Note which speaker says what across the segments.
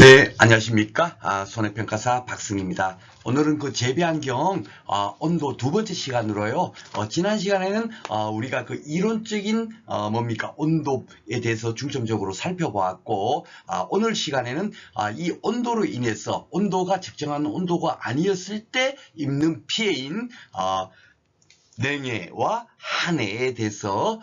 Speaker 1: 네, 안녕하십니까? 손해평가사 박승입니다. 오늘은 그 재배환경 온도 두 번째 시간으로요. 지난 시간에는 우리가 그 이론적인 뭡니까 온도에 대해서 중점적으로 살펴보았고, 오늘 시간에는 이 온도로 인해서 온도가 적정한 온도가 아니었을 때 입는 피해인 냉해와 한해에 대해서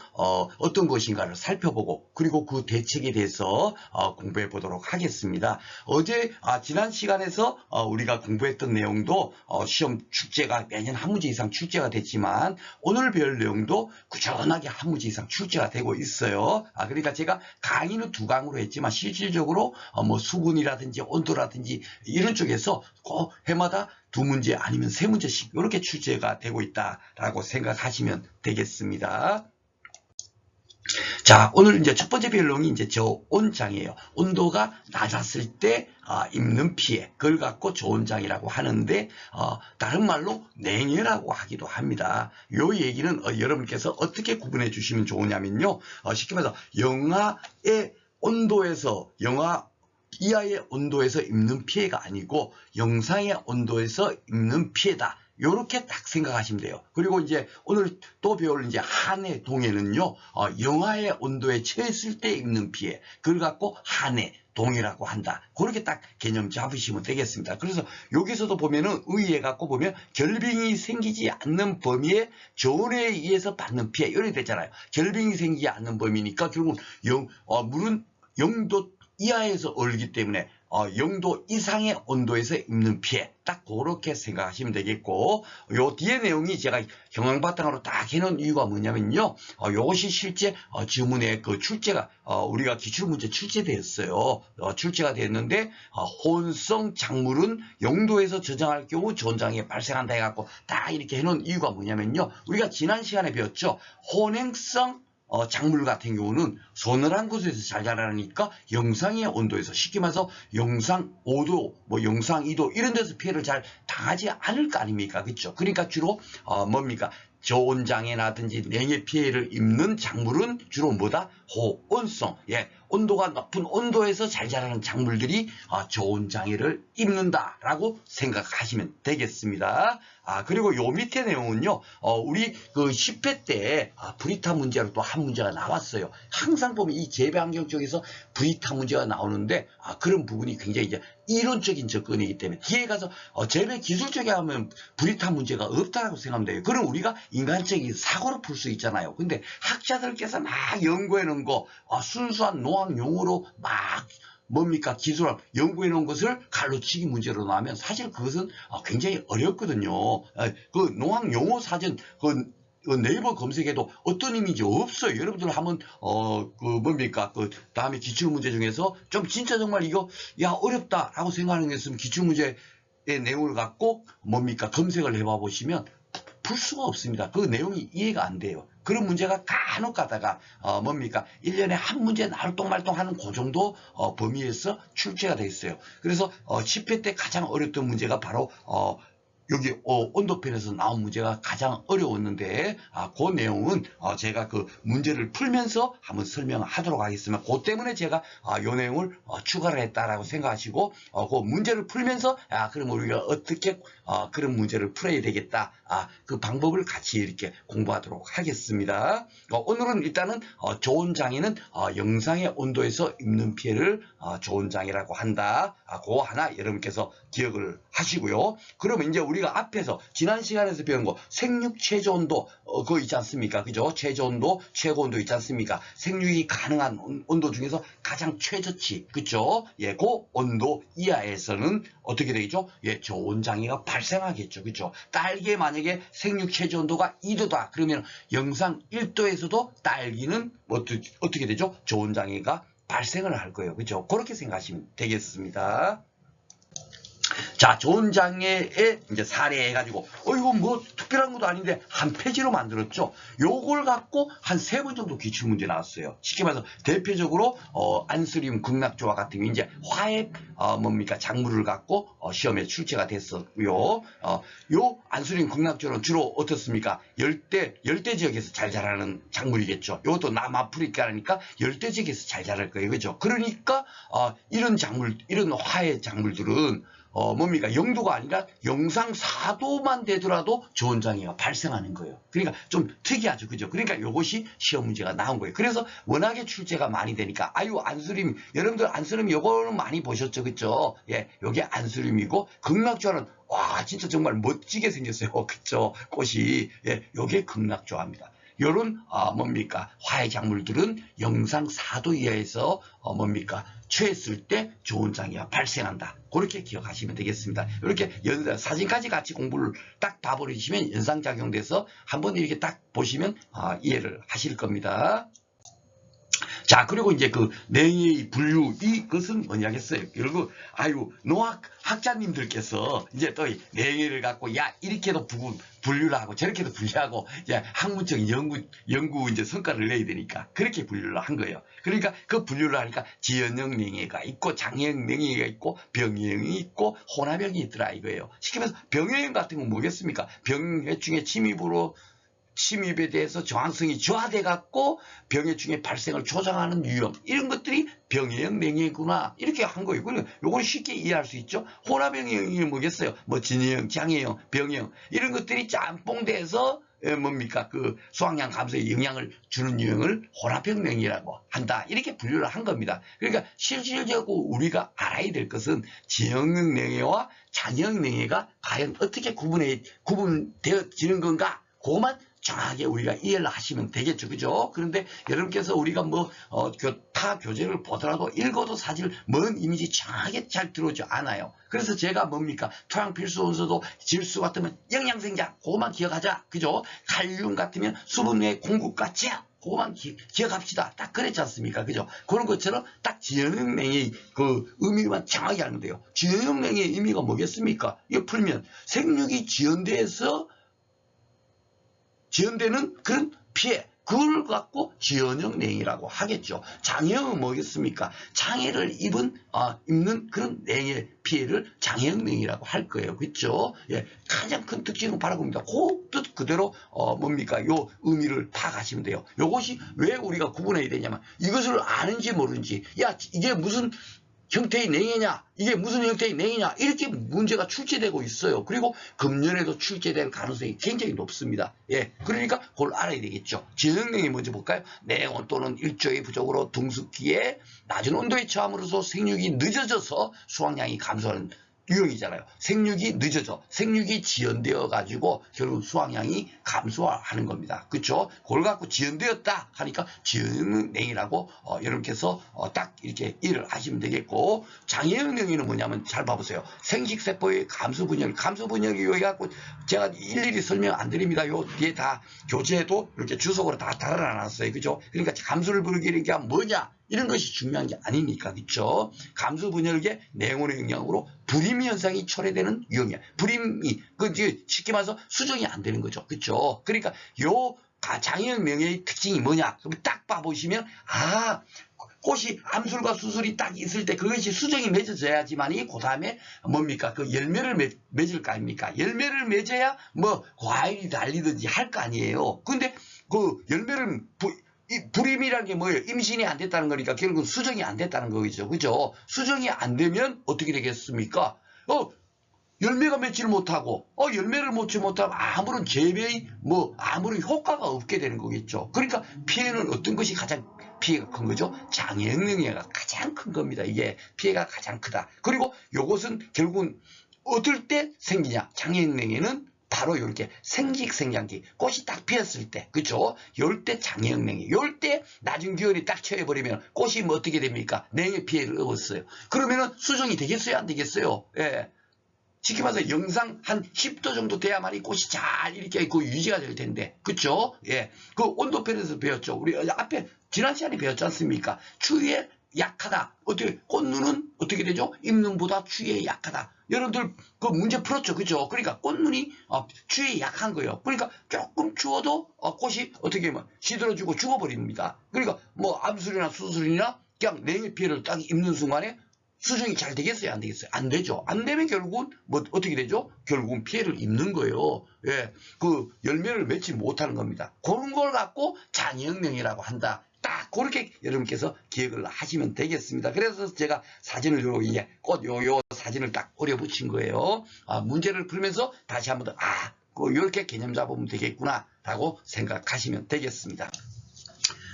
Speaker 1: 어떤 것인가를 살펴보고 그리고 그 대책에 대해서 공부해 보도록 하겠습니다. 어제 지난 시간에서 우리가 공부했던 내용도 시험 출제가 매년 한 문제 이상 출제가 됐지만 오늘 배울 내용도 꾸준하게 한 문제 이상 출제가 되고 있어요. 그러니까 제가 강의는 두 강으로 했지만 실질적으로 뭐 수분이라든지 온도라든지 이런 쪽에서 꼭 해마다 두 문제 아니면 세 문제씩 이렇게 출제가 되고 있다라고 생각하시면 되겠습니다. 자, 오늘 이제 첫 번째 별롱이 이제 저온장이에요. 온도가 낮았을 때 입는 피해, 그걸 갖고 저온장이라고 하는데 다른 말로 냉해라고 하기도 합니다. 요 얘기는 여러분께서 어떻게 구분해 주시면 좋으냐면요. 쉽게 말해서 영하의 온도에서 영하 이하의 온도에서 입는 피해가 아니고 영상의 온도에서 입는 피해다. 요렇게 딱 생각하시면 돼요. 그리고 이제 오늘 또 배울 이제 한해 동해는요, 영하의 온도에 처했을 때 입는 피해, 그걸 갖고 한해 동해라고 한다. 그렇게 딱 개념 잡으시면 되겠습니다. 그래서 여기서도 보면은 의해 갖고 보면 결빙이 생기지 않는 범위에 저온에 의해서 받는 피해 이렇게 되잖아요. 결빙이 생기지 않는 범위니까 결국은 물은 0도 이하에서 얼기 때문에 0도 이상의 온도에서 입는 피해 딱 그렇게 생각하시면 되겠고, 요 뒤에 내용이 제가 경황 바탕으로 딱 해놓은 이유가 뭐냐면요, 요것이 실제 지문에 그 출제가 우리가 기출문제 출제되었어요. 출제가 됐는데 혼성 작물은 0도에서 저장할 경우 저온장애 발생한다 해갖고 딱 이렇게 해놓은 이유가 뭐냐면요, 우리가 지난 시간에 배웠죠. 혼행성 작물 같은 경우는 서늘한 곳에서 잘 자라니까 영상의 온도에서, 쉽게 말해서 영상 5도, 뭐 영상 2도 이런 데서 피해를 잘 당하지 않을 거 아닙니까? 그렇죠? 그러니까 주로 뭡니까? 저온장애라든지 냉해 피해를 입는 작물은 주로 뭐다? 호온성. 예, 온도가 높은 온도에서 잘 자라는 작물들이 저온장애를 입는다라고 생각하시면 되겠습니다. 그리고 요 밑에 내용은요, 우리 그 10회 때 브리타 문제로 또 한 문제가 나왔어요. 항상 보면 이 재배 환경 쪽에서 브리타 문제가 나오는데 그런 부분이 굉장히 이제 이론적인 접근이기 때문에 뒤에 가서 재배 기술 쪽에 하면 브리타 문제가 없다라고 생각하면 돼요. 그럼 우리가 인간적인 사고로 풀 수 있잖아요. 근데 학자들께서 막 연구해 놓은 거 순수한 농학 용어로 막 뭡니까? 기술을 연구해 놓은 것을 갈로치기 문제로 나오면 사실 그것은 굉장히 어렵거든요. 그 농학 용어 사전 그 네이버 검색에도 어떤 이미지 없어요. 여러분들 한번 그 뭡니까? 그 다음에 기출 문제 중에서 좀 진짜 정말 이거 야 어렵다라고 생각하는 게 있으면 기출 문제의 내용을 갖고 뭡니까? 검색을 해봐 보시면 풀 수가 없습니다. 그 내용이 이해가 안 돼요. 그런 문제가 간혹 가다가 뭡니까? 1년에 한 문제 날똥말똥 하는 그 정도 범위에서 출제가 돼 있어요. 그래서 10회 때 가장 어렵던 문제가 바로 여기 온도편에서 나온 문제가 가장 어려웠는데 그 내용은 제가 그 문제를 풀면서 한번 설명하도록 하겠습니다. 그 때문에 제가 이 내용을 추가를 했다라고 생각하시고 그 문제를 풀면서 그럼 우리가 어떻게 그런 문제를 풀어야 되겠다, 그 방법을 같이 이렇게 공부하도록 하겠습니다. 오늘은 일단은 저온장애는 영상의 온도에서 입는 피해를 저온장애라고 한다. 그거 하나 여러분께서 기억을 하시고요. 그러면 이제 우리가 앞에서 지난 시간에서 배운 거 생육 최저온도 그거 있지 않습니까? 그죠? 최저온도 최고온도 있지 않습니까? 생육이 가능한 온도 중에서 가장 최저치, 그죠? 예, 그 온도 이하에서는 어떻게 되겠죠? 예, 저온장애가 발생하겠죠. 그죠? 딸기에 만약에 생육 최저온도가 2도다 그러면 영상 1도에서도 딸기는 어떻게 되죠? 저온장애가 발생을 할 거예요. 그죠? 그렇게 생각하시면 되겠습니다. 자, 좋은 장애의 이제 사례해가지고, 이거 뭐 특별한 것도 아닌데 한 페이지로 만들었죠. 요걸 갖고 한 3번 정도 기출문제 나왔어요. 쉽게 말해서 대표적으로, 안스림 극락조와 같은 이제 화해, 뭡니까, 작물을 갖고, 시험에 출제가 됐었고요. 요 안스림 극락조는 주로 어떻습니까? 열대 지역에서 잘 자라는 작물이겠죠. 요것도 남아프리카니까 열대 지역에서 잘 자랄 거예요. 그죠? 그러니까, 이런 작물, 이런 화해 작물들은 뭡니까? 0도가 아니라 영상 4도만 되더라도 좋은 장애가 발생하는 거예요. 그러니까 좀 특이하죠. 그죠? 그러니까 요것이 시험 문제가 나온 거예요. 그래서 워낙에 출제가 많이 되니까, 안스림, 여러분들 안스림 요거는 많이 보셨죠. 그죠? 예, 요게 안스림이고, 극락조화는, 와, 진짜 정말 멋지게 생겼어요. 그죠? 꽃이. 예, 요게 극락조화입니다. 요런, 뭡니까? 화해 작물들은 영상 4도 이하에서, 뭡니까? 취했을 때 좋은 장애가 발생한다. 그렇게 기억하시면 되겠습니다. 이렇게 사진까지 같이 공부를 딱 봐버리시면 연상작용돼서 한번 이렇게 딱 보시면 이해를 하실 겁니다. 자, 그리고 이제 그 냉의 분류, 이것은 뭐냐겠어요. 그리고 노학 학자님들께서 이제 또 냉의를 갖고, 야, 이렇게도 분류를 하고 저렇게도 분류하고, 이제 학문적인 연구 이제 성과를 내야 되니까 그렇게 분류를 한 거예요. 그러니까 그 분류를 하니까 지연형 냉의가 있고, 장애형 냉의가 있고, 병해형이 있고, 혼합형이 있더라 이거예요. 쉽게 말해서 병해형 같은 건 뭐겠습니까? 병해충의 침입에 대해서 저항성이 저하돼 갖고 병해충의 발생을 조장하는 유형, 이런 것들이 병해형 냉해구나 이렇게 한 거예요. 그러니까 요걸 쉽게 이해할 수 있죠. 혼합형이 뭐겠어요? 뭐 진해형, 장애형, 병해형, 이런 것들이 짬뽕돼서 뭡니까? 그 수확량 감소에 영향을 주는 유형을 혼합형 냉해라고 한다. 이렇게 분류를 한 겁니다. 그러니까 실질적으로 우리가 알아야 될 것은 지형형 냉해와 장애형 냉해가 과연 어떻게 구분되어지는 건가? 그것만 정확하게 우리가 이해를 하시면 되겠죠. 그죠? 그런데 여러분께서 우리가 타 교재를 보더라도 읽어도 사실 뭔 이미지 정확하게 잘 들어오지 않아요. 그래서 제가 뭡니까? 토양 필수 원소도 질소 같으면 영양생자, 그것만 기억하자. 그죠? 칼륨 같으면 수분 외 공급과 제약, 그것만 기억합시다. 딱 그랬지 않습니까? 그죠? 그런 것처럼 딱 지연형 냉의 그 의미만 정확히 알면 돼요. 지연형 냉의 의미가 뭐겠습니까? 이거 풀면 생육이 지연되는 그런 피해, 그걸 갖고 지연형 냉이라고 하겠죠. 장애형은 뭐겠습니까? 장애를 입는 그런 냉의 피해를 장애형 냉이라고 할 거예요. 그렇죠? 예, 가장 큰 특징은 바로 그겁니다. 그 뜻 그대로 뭡니까? 요 의미를 파악하시면 돼요. 요것이 왜 우리가 구분해야 되냐면, 이것을 아는지 모르는지, 야, 이게 무슨 형태의 냉해냐, 이게 무슨 형태의 냉이냐, 이렇게 문제가 출제되고 있어요. 그리고 금년에도 출제될 가능성이 굉장히 높습니다. 예, 그러니까 그걸 알아야 되겠죠. 지연형 냉해 먼저 볼까요? 냉온 또는 일조의 부족으로 둥숙기에 낮은 온도에 처함으로써 생육이 늦어져서 수확량이 감소하는 유형이잖아요. 생육이 늦어져, 생육이 지연되어 가지고 결국 수확량이 감소하는 겁니다. 그렇죠? 그걸 갖고 지연되었다 하니까 지연형 냉이라고 여러분께서 딱 이렇게 이해를 하시면 되겠고, 장애형 냉이는 뭐냐면 잘 봐보세요. 생식세포의 감소분열이 여기 갖고 제가 일일이 설명 안 드립니다. 요 뒤에 다 교재에도 이렇게 주석으로 다 달아놨어요. 그죠? 그러니까 감소를 부르기는 게 뭐냐? 이런 것이 중요한 게 아니니까. 그렇죠? 감소 분열계 냉온의 영향으로 불임 현상이 초래되는 유형이야. 불임이 쉽게 말해서 수정이 안 되는 거죠. 그렇죠? 그러니까 요 장애형 냉해의 특징이 뭐냐? 그럼 딱 봐보시면, 꽃이 암술과 수술이 딱 있을 때 그것이 수정이 맺어져야지만이 그 다음에 뭡니까? 그 열매를 맺을 거 아닙니까? 열매를 맺어야 뭐 과일이 달리든지 할 거 아니에요. 근데 그 열매를 불임이라는 게 뭐예요? 임신이 안 됐다는 거니까 결국은 수정이 안 됐다는 거죠. 그죠? 수정이 안 되면 어떻게 되겠습니까? 열매가 맺지를 못하고, 열매를 맺지 못하면 아무런 재배의 아무런 효과가 없게 되는 거겠죠. 그러니까 피해는 어떤 것이 가장 피해가 큰 거죠? 장애형 냉해가 가장 큰 겁니다. 이게 피해가 가장 크다. 그리고 이것은 결국은 어떨 때 생기냐? 장애형 냉해는 바로 이렇게 생장기, 꽃이 딱 피었을 때, 그죠? 요럴 때 장애형 냉해, 요럴 때 낮은 기온이 딱 쳐버리면 꽃이 어떻게 됩니까? 냉해 피해를 얻었어요. 그러면은 수정이 되겠어요? 안 되겠어요? 예. 쉽게 말해서 영상 한 10도 정도 돼야만이 꽃이 잘 이렇게 유지가 될 텐데, 그쵸? 예. 그 온도편에서 배웠죠. 우리 앞에 지난 시간에 배웠지 않습니까? 추위에 약하다. 어떻게 꽃눈은 어떻게 되죠? 잎눈보다 추위에 약하다. 여러분들 그 문제 풀었죠, 그죠? 그러니까 꽃눈이 추위에 약한 거예요. 그러니까 조금 추워도 꽃이 어떻게 하면 시들어지고 죽어버립니다. 그러니까 뭐 암술이나 수술이나 그냥 냉해 피해를 딱 입는 순간에 수정이 잘 되겠어요, 안 되겠어요? 안 되죠. 안 되면 결국은 뭐 어떻게 되죠? 결국은 피해를 입는 거예요. 예, 그 열매를 맺지 못하는 겁니다. 그런 걸 갖고 장애혁명이라고 한다. 딱 그렇게 여러분께서 기억을 하시면 되겠습니다. 그래서 제가 사진을 요 사진을 딱 오려 붙인 거예요. 문제를 풀면서 다시 한번 더 이렇게 개념 잡으면 되겠구나 라고 생각하시면 되겠습니다.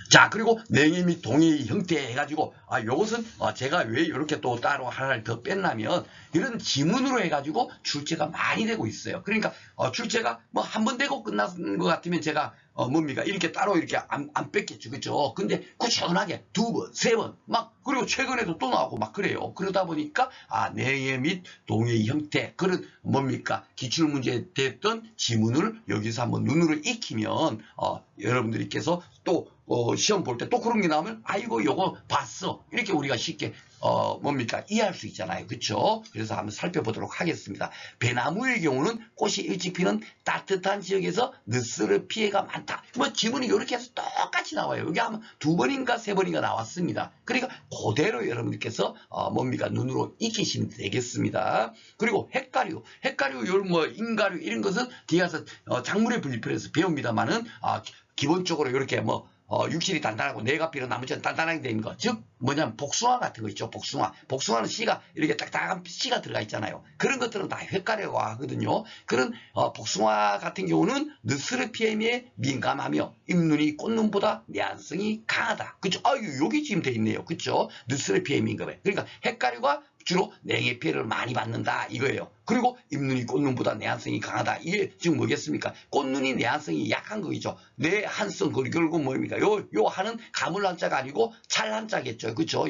Speaker 1: 자, 그리고 냉해 및 동해의 형태 해가지고 요것은 제가 왜 이렇게 또 따로 하나를 더 뺐냐면 이런 지문으로 해가지고 출제가 많이 되고 있어요. 그러니까 출제가 뭐 한 번 되고 끝난 것 같으면 제가 뭡니까 이렇게 따로 이렇게 안 뺐겠죠, 그죠? 근데 꾸준하게 2번, 3번 막 그리고 최근에도 또 나오고 막 그래요. 그러다 보니까 냉해 및 동해의 형태 그런 뭡니까 기출문제에 됐던 지문을 여기서 한번 눈으로 익히면 여러분들께서 또 시험 볼 때 또 그런 게 나오면 아이고 요거 봤어 이렇게 우리가 쉽게 뭡니까 이해할 수 있잖아요, 그렇죠? 그래서 한번 살펴보도록 하겠습니다. 배나무의 경우는 꽃이 일찍 피는 따뜻한 지역에서 늦스를 피해가 많다. 뭐 지문이 이렇게 해서 똑같이 나와요. 여기 아마 2번인가 3번인가 나왔습니다. 그러니까 그대로 여러분들께서 뭡니까 눈으로 익히시면 되겠습니다. 그리고 핵가류 뭐 인가류 이런 것은 뒤에서 작물의 분리편에서 배웁니다만은 기본적으로 이렇게 뭐 육실이 단단하고 뇌가피로 나머지는 단단하게 되는 거. 즉 뭐냐면 복숭아 같은 거 있죠. 복숭아는 씨가 이렇게 딱딱한 씨가 들어가 있잖아요. 그런 것들은 다 횟가려고 하거든요. 그런 복숭아 같은 경우는 느스르 피해에 민감하며 잎눈이 꽃눈보다 내한성이 강하다. 그죠? 여기 지금 돼 있네요. 그죠? 느스르 피해에 민감해. 그러니까 헷가류가 주로 냉해 피해를 많이 받는다 이거예요. 그리고 잎눈이 꽃눈보다 내한성이 강하다. 이게 지금 뭐겠습니까? 꽃눈이 내한성이 약한 거죠. 내한성 결국 뭡니까? 요 한은 가물 한자가 아니고 찰 한자겠죠. 그렇죠?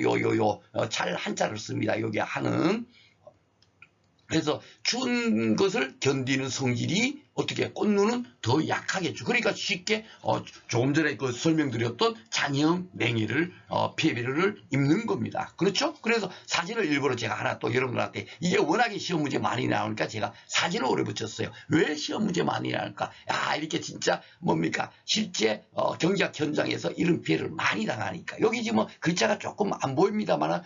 Speaker 1: 찰 한자를 씁니다. 여기 한은. 그래서 추운 것을 견디는 성질이 어떻게 꽃눈은 더 약하겠죠. 그러니까 쉽게 조금 전에 그 설명드렸던 장애형 냉해를 피해를 입는 겁니다. 그렇죠? 그래서 사진을 일부러 제가 하나 또 여러분들한테 이게 워낙에 시험 문제 많이 나오니까 제가 사진을 오래 붙였어요. 왜 시험 문제 많이 나올까? 이렇게 진짜 뭡니까? 실제 경제학 현장에서 이런 피해를 많이 당하니까. 여기 지금 글자가 조금 안 보입니다만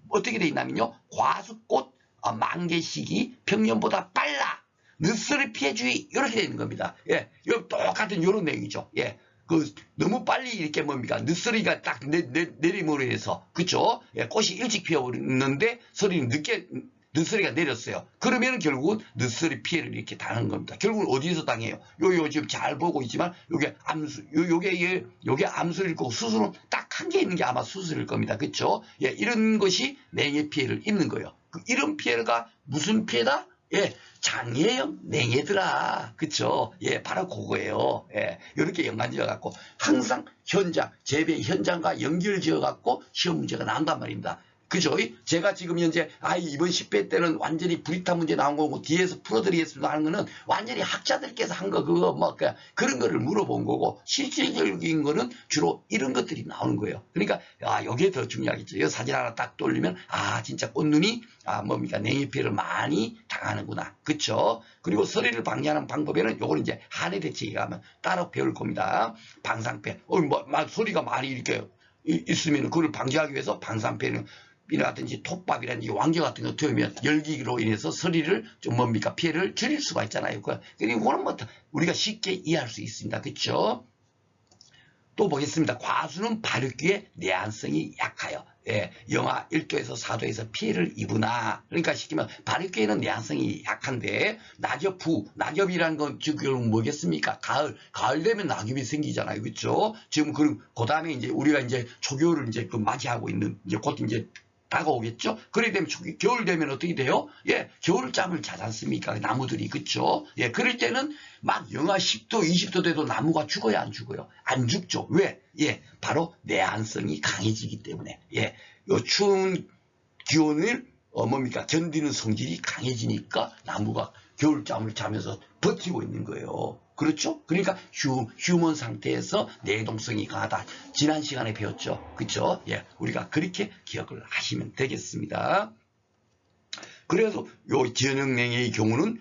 Speaker 1: 어떻게 돼 있냐면요. 과수꽃 만개 시기 평년보다 빨라. 늦스를 피해주의 이렇게 되는 겁니다. 예, 요 똑같은 요런 내용이죠. 예, 너무 빨리 이렇게 뭡니까 늦스리가 딱 내림으로 해서 그쵸? 예, 꽃이 일찍 피어버렸는데 늦스리가 내렸어요. 그러면 결국은 늦스리 피해를 이렇게 당하는 겁니다. 결국은 어디서 당해요? 요 지금 잘 보고 있지만 요게 암수일 거고 수술은 딱 한 개 있는 게 아마 수술일 겁니다. 그쵸? 예, 이런 것이 냉해 피해를 입는 거예요. 이런 피해가 무슨 피해다? 예, 장애형 냉해더라. 그쵸? 예, 바로 그거예요. 예, 이렇게 연관지어 갖고 항상 재배 현장과 연결 지어 갖고 시험 문제가 나온단 말입니다. 그죠? 제가 지금 현재 이번 10회 때는 완전히 불이탄 문제 나온 거고 뒤에서 풀어드리겠습니다 하는 거는 완전히 학자들께서 한 거 그거 뭐 그런 거를 물어본 거고 실질적인 거는 주로 이런 것들이 나오는 거예요. 그러니까 여기에 더 중요하겠죠. 이 사진 하나 딱 돌리면 진짜 꽃눈이 뭡니까 냉해 피해를 많이 당하는구나. 그쵸? 그리고 서리를 방지하는 방법에는 요거는 이제 한해 대책에 가면 따로 배울 겁니다. 방상패. 막 소리가 많이 이렇게 있으면 그걸 방지하기 위해서 방상패는 이라든지 톱밥이라든지 왕겨 같은 거 태우면 열기로 인해서 서리를 좀 뭡니까 피해를 줄일 수가 있잖아요. 그리고 그거는 뭐 우리가 쉽게 이해할 수 있습니다. 그렇죠? 또 보겠습니다. 과수는 발육기에 내한성이 약하여 영하 1도에서 4도에서 피해를 입으나 그러니까 시키면 발육기에는 내한성이 약한데 낙엽이라는 건 지금 뭐겠습니까? 가을 되면 낙엽이 생기잖아요. 그렇죠? 지금 그 다음에 이제 우리가 이제 초겨울을 이제 맞이하고 있는 이제 곧 이제 다가오겠죠? 그러게 되면 겨울 되면 어떻게 돼요? 예, 겨울잠을 자지 않습니까? 나무들이, 그쵸? 예, 그럴 때는 막 영하 10도, 20도 돼도 나무가 죽어요, 안 죽어요? 안 죽죠. 왜? 예, 바로 내한성이 강해지기 때문에. 예, 요 추운 기온을 뭡니까? 견디는 성질이 강해지니까 나무가 겨울잠을 자면서 버티고 있는 거예요. 그렇죠? 그러니까 휴먼 상태에서 내동성이 강하다. 지난 시간에 배웠죠. 그렇죠? 예, 우리가 그렇게 기억을 하시면 되겠습니다. 그래서 요 지연형냉의 경우는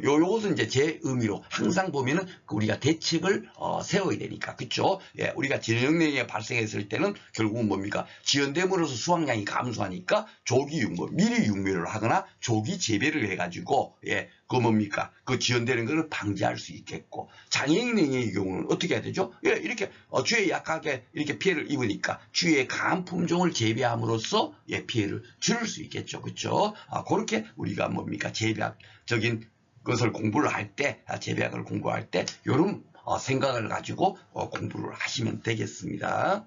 Speaker 1: 요것은 이제 제 의미로 항상 보면은 우리가 대책을 세워야 되니까. 그쵸? 예, 우리가 지연형냉이 발생했을 때는 결국은 뭡니까? 지연됨으로써 수확량이 감소하니까 조기 육모, 미리 육묘를 하거나 조기 재배를 해가지고, 예, 그 뭡니까? 그 지연되는 것을 방지할 수 있겠고, 장애인냉의 경우는 어떻게 해야 되죠? 예, 이렇게 주에 약하게 이렇게 피해를 입으니까 주에 강한 품종을 재배함으로써 예, 피해를 줄일 수 있겠죠. 그쵸? 그렇게 우리가 뭡니까? 재배학적인 것을 공부를 할 때, 재배학을 공부할 때, 이런 생각을 가지고 공부를 하시면 되겠습니다.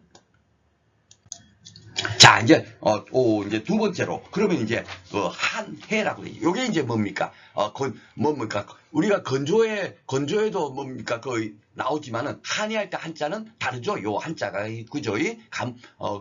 Speaker 1: 자, 이제, 이제 두 번째로, 그러면 이제, 한해라고 되죠. 요게 이제 뭡니까? 뭡니까? 우리가 건조에도 뭡니까? 나오지만은, 한해할 때 한자는 다르죠? 요 한자가, 그죠?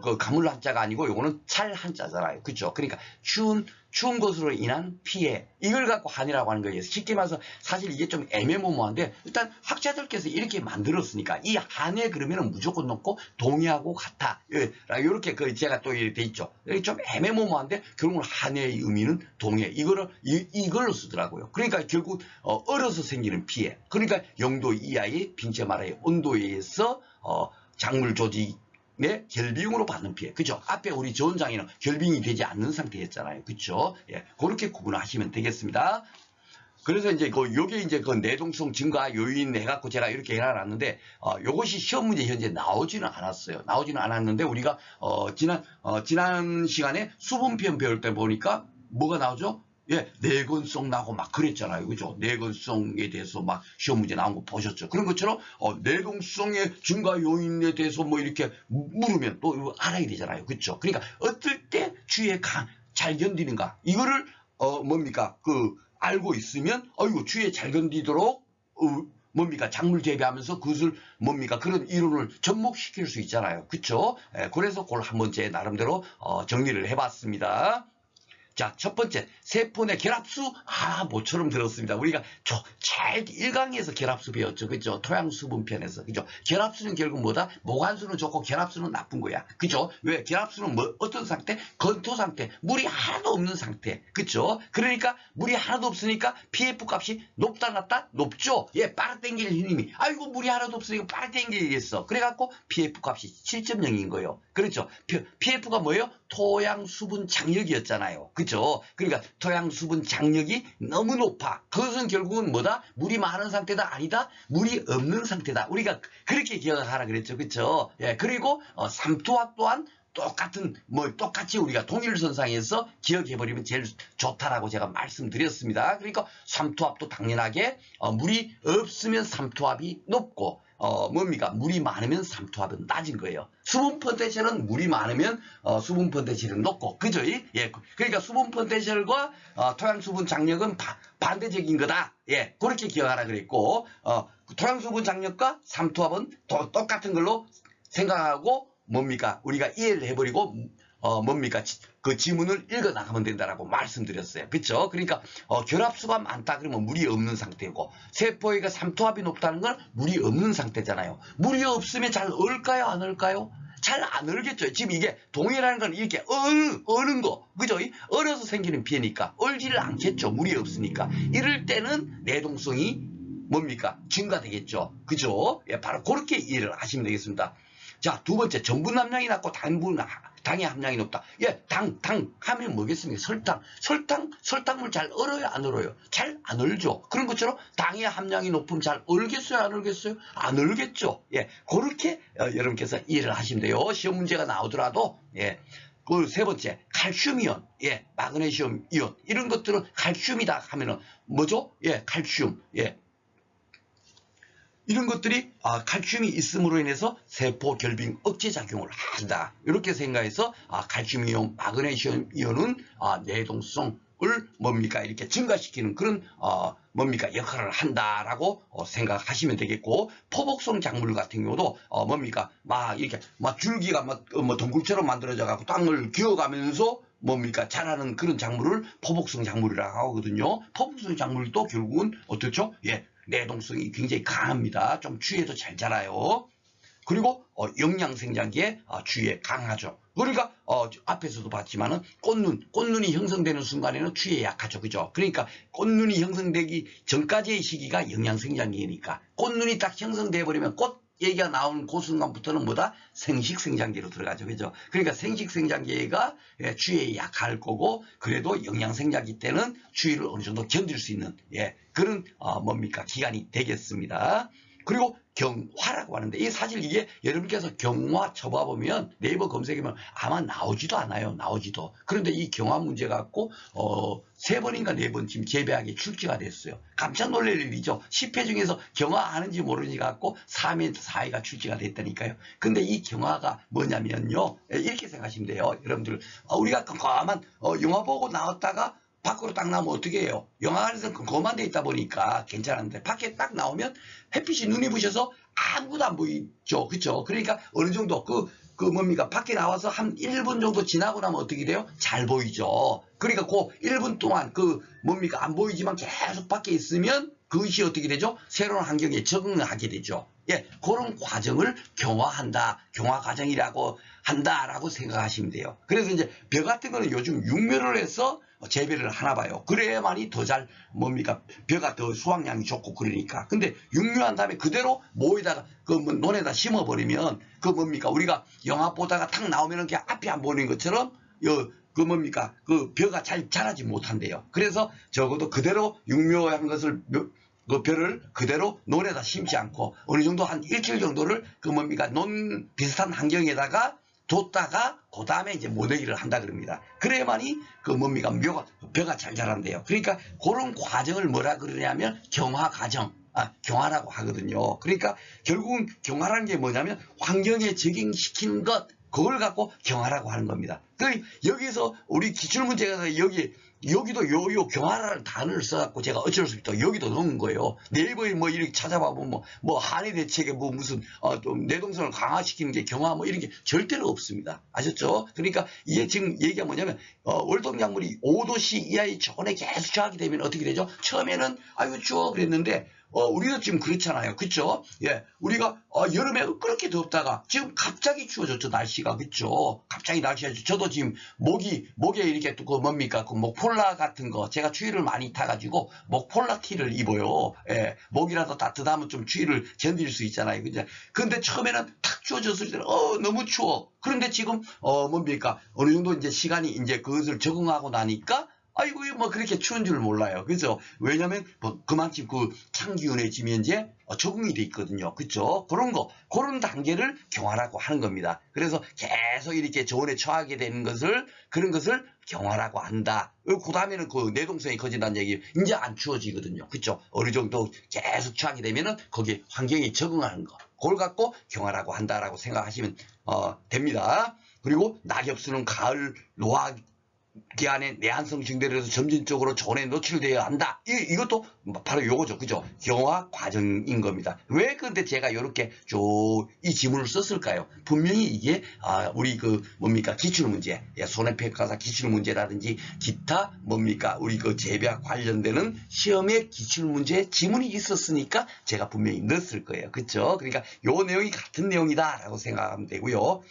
Speaker 1: 그 가물 한자가 아니고, 요거는 찰 한자잖아요. 그죠? 그러니까, 추운 것으로 인한 피해. 이걸 갖고 한이라고 하는 거예요. 쉽게 말해서 사실 이게 좀 애매모호한데, 일단 학자들께서 이렇게 만들었으니까, 이 한해 그러면은 무조건 넣고, 동의하고 같아. 예, 이렇게 제가 또 이렇게 돼 있죠. 좀 애매모호한데, 결국은 한해의 의미는 동해. 이걸로 쓰더라고요. 그러니까 결국, 얼어서 생기는 피해. 그러니까 영도 이하의 빙체마라의 온도에 의해서, 작물 조직, 네, 결빙으로 받는 피해. 그죠? 앞에 우리 저온장에는 결빙이 되지 않는 상태였잖아요. 그죠? 예, 그렇게 구분하시면 되겠습니다. 그래서 이제 요게 이제 그 내동성 증가 요인 해갖고 제가 이렇게 해놨는데, 요것이 시험 문제 현재 나오지는 않았어요. 나오지는 않았는데, 우리가, 지난 시간에 수분편 배울 때 보니까 뭐가 나오죠? 예, 내건성 나고 막 그랬잖아요. 그죠? 내건성에 대해서 막 시험 문제 나온 거 보셨죠? 그런 것처럼, 내동성의 증가 요인에 대해서 뭐 이렇게 물으면 또 알아야 되잖아요. 그죠? 그러니까 어떨 때 추위에 잘 견디는가? 이거를, 뭡니까? 알고 있으면, 추위에 잘 견디도록, 뭡니까? 작물 재배하면서 그것을 뭡니까? 그런 이론을 접목시킬 수 있잖아요. 그쵸? 예, 그래서 그걸 한번 제 나름대로, 정리를 해봤습니다. 자, 첫 번째, 세포 내 결합수, 모처럼 들었습니다. 우리가 제일 1강에서 결합수 배웠죠. 그죠? 토양수분편에서. 그죠? 결합수는 결국 뭐다? 모관수는 좋고 결합수는 나쁜 거야. 그죠? 왜? 결합수는 어떤 상태? 건토 상태. 물이 하나도 없는 상태. 그죠? 그러니까 물이 하나도 없으니까 pF 값이 높다, 낮다? 높죠? 예, 빨아당길 힘이. 아이고, 물이 하나도 없으니까 빨아당기겠어. 그래갖고 pF 값이 7.0인 거예요. 그렇죠? pF가 뭐예요? 토양 수분 장력이었잖아요. 그죠? 그러니까 토양 수분 장력이 너무 높아. 그것은 결국은 뭐다? 물이 많은 상태다? 아니다? 물이 없는 상태다. 우리가 그렇게 기억하라 그랬죠. 그죠? 예, 그리고 삼투압 또한 똑같이 우리가 동일선상에서 기억해버리면 제일 좋다라고 제가 말씀드렸습니다. 그러니까 삼투압도 당연하게 물이 없으면 삼투압이 높고 뭡니까? 물이 많으면 삼투압은 낮은 거예요. 수분 포텐셜은 물이 많으면 수분 포텐셜은 높고, 그죠? 예, 그러니까 수분 포텐셜과 토양 수분 장력은 반대적인 거다. 예, 그렇게 기억하라 그랬고, 토양 수분 장력과 삼투압은 똑같은 걸로 생각하고 뭡니까? 우리가 이해를 해버리고 뭡니까? 그 지문을 읽어 나가면 된다라고 말씀드렸어요. 그렇죠? 그러니까 결합수가 많다 그러면 물이 없는 상태고, 세포에가 삼투압이 높다는 건 물이 없는 상태잖아요. 물이 없으면 잘 얼까요? 안 얼까요? 잘 안 얼겠죠. 지금 이게 동해라는 건 이렇게 어는 거, 그죠? 얼어서 생기는 피해니까 얼지를 않겠죠. 물이 없으니까. 이럴 때는 내동성이 뭡니까? 증가되겠죠. 그죠? 예, 바로 그렇게 이해를 하시면 되겠습니다. 자, 두 번째, 전분 함량이 낮고 당의 함량이 높다. 예, 당 하면 뭐겠습니까? 설탕물 잘 얼어요? 안 얼어요? 잘 안 얼죠. 그런 것처럼 당의 함량이 높으면 잘 얼겠어요? 안 얼겠어요? 안 얼겠죠. 예, 그렇게 여러분께서 이해를 하시면 돼요. 시험 문제가 나오더라도, 예. 그 세 번째, 칼슘이온, 예, 마그네슘 이온, 이런 것들은 칼슘이다 하면은 뭐죠? 예, 칼슘, 예. 이런 것들이 칼슘이 있음으로 인해서 세포 결빙 억제 작용을 한다. 이렇게 생각해서 칼슘 이온, 마그네슘 이온은 내동성을 뭡니까? 이렇게 증가시키는 그런 뭡니까? 역할을 한다라고 생각하시면 되겠고, 포복성 작물 같은 경우도 뭡니까? 막 이렇게 막 줄기가 뭐 덩굴처럼 만들어져 갖고 땅을 기어가면서 뭡니까 자라는 그런 작물을 포복성 작물이라고 하거든요. 포복성 작물도 결국은 어떻죠? 예, 내동성이 굉장히 강합니다. 좀 추위에도 잘 자라요. 그리고 영양생장기에 추위에 강하죠. 그러니까 앞에서도 봤지만은 꽃눈이 형성되는 순간에는 추위에 약하죠. 그죠? 그러니까 꽃눈이 형성되기 전까지의 시기가 영양생장기니까 꽃눈이 딱 형성돼 버리면 꽃 얘기가 나오는 그 순간부터는 뭐다? 생식생장기로 들어가죠. 그죠? 그러니까 생식생장기가 추위에 약할 거고, 그래도 영양생장기 때는 추위를 어느 정도 견딜 수 있는, 예, 그런, 뭡니까? 기간이 되겠습니다. 그리고 경화라고 하는데, 이 사실 이게 여러분께서 경화 쳐봐보면 네이버 검색하면 아마 나오지도 않아요. 나오지도. 그런데 이 경화 문제 갖고, 3번인가 4번 지금 재배하기 출제가 됐어요. 깜짝 놀랄 일이죠. 10회 중에서 경화 아는지 모르니 갖고 3회, 4회가 출제가 됐다니까요. 근데 이 경화가 뭐냐면요. 이렇게 생각하시면 돼요. 여러분들, 우리가 깜깜한, 영화 보고 나왔다가 밖으로 딱 나오면 어떻게 해요? 영화 안에서 거만 돼 있다 보니까 괜찮은데 밖에 딱 나오면 햇빛이 눈이 부셔서 아무것도 안 보이죠. 그쵸? 그러니까 어느 정도 뭡니까? 밖에 나와서 한 1분 정도 지나고 나면 어떻게 돼요? 잘 보이죠. 그러니까 그 1분 동안 뭡니까? 안 보이지만 계속 밖에 있으면 그것이 어떻게 되죠? 새로운 환경에 적응하게 되죠. 예, 그런 과정을 경화한다, 경화 과정이라고 한다라고 생각하시면 돼요. 그래서 이제 벼 같은 거는 요즘 육묘를 해서 재배를 하나 봐요. 그래야만이 더 잘 뭡니까? 벼가 더 수확량이 좋고 그러니까. 근데 육묘한 다음에 그대로 모에다가 논에다 심어버리면 뭡니까? 우리가 영화 보다가 탁 나오면은 그냥 앞이 안 보이는 것처럼 뭡니까? 벼가 잘 자라지 못한대요. 그래서 적어도 그대로 육묘한 것을 벼를 그대로 논에다 심지 않고 어느 정도 한 일주일 정도를 뭡니까? 논 비슷한 환경에다가 뒀다가 그 다음에 이제 모내기를 한다 그럽니다. 그래야만이 뭡니까? 벼가 잘 자란대요. 그러니까 그런 과정을 뭐라 그러냐면 경화 과정. 경화라고 하거든요. 그러니까 결국은 경화라는 게 뭐냐면 환경에 적응시킨 것, 그걸 갖고 경화라고 하는 겁니다. 여기서 우리 기출문제가 여기도 요 경화라는 단어를 써갖고 제가 어쩔 수 없다. 여기도 넣은 거예요. 네이버에 뭐 이렇게 찾아봐보면 뭐 한해 대책에 뭐 무슨 좀 내동성을 강화시키는 게 경화 뭐 이런 게 절대로 없습니다. 아셨죠? 그러니까 이게 지금 얘기가 뭐냐면 월동작물이 5도씨 이하의 저온에 계속 저하게 되면 어떻게 되죠? 처음에는 아이고 추워 그랬는데 우리도 지금 그렇잖아요. 그쵸? 예. 우리가, 여름에 그렇게 덥다가, 지금 갑자기 추워졌죠, 날씨가. 그쵸? 갑자기 날씨가, 저도 지금 목에 이렇게 또 뭡니까? 목폴라 같은 거, 제가 추위를 많이 타가지고, 목폴라 티를 입어요. 예. 목이라도 따뜻하면 좀 추위를 견딜 수 있잖아요. 그죠? 근데 처음에는 탁 추워졌을 때는, 너무 추워. 그런데 지금, 뭡니까? 어느 정도 이제 시간이 이제 그것을 적응하고 나니까, 아이고, 뭐, 그렇게 추운 줄 몰라요. 그죠? 왜냐면, 그만큼 찬기운해지면 이제 적응이 돼 있거든요. 그죠? 그런 단계를 경화라고 하는 겁니다. 그래서 계속 이렇게 저온에 처하게 되는 그런 것을 경화라고 한다. 그 다음에는 내동성이 커진다는 얘기, 이제 안 추워지거든요. 그죠? 어느 정도 계속 처하게 되면은 거기에 환경에 적응하는 거. 그걸 갖고 경화라고 한다라고 생각하시면, 됩니다. 그리고 낙엽수는 가을 노화 기간에 내한성 증대를 해서 점진적으로 저온에 노출되어야 한다. 이것도 바로 요거죠. 그죠? 경화 과정인 겁니다. 왜 근데 제가 이렇게 이 지문을 썼을까요? 분명히 이게, 우리 뭡니까? 기출문제, 손해평가사 기출문제라든지 기타 뭡니까? 우리 재배와 관련되는 시험의 기출문제 지문이 있었으니까 제가 분명히 넣었을 거예요. 그죠? 그러니까 요 내용이 같은 내용이다라고 생각하면 되고요.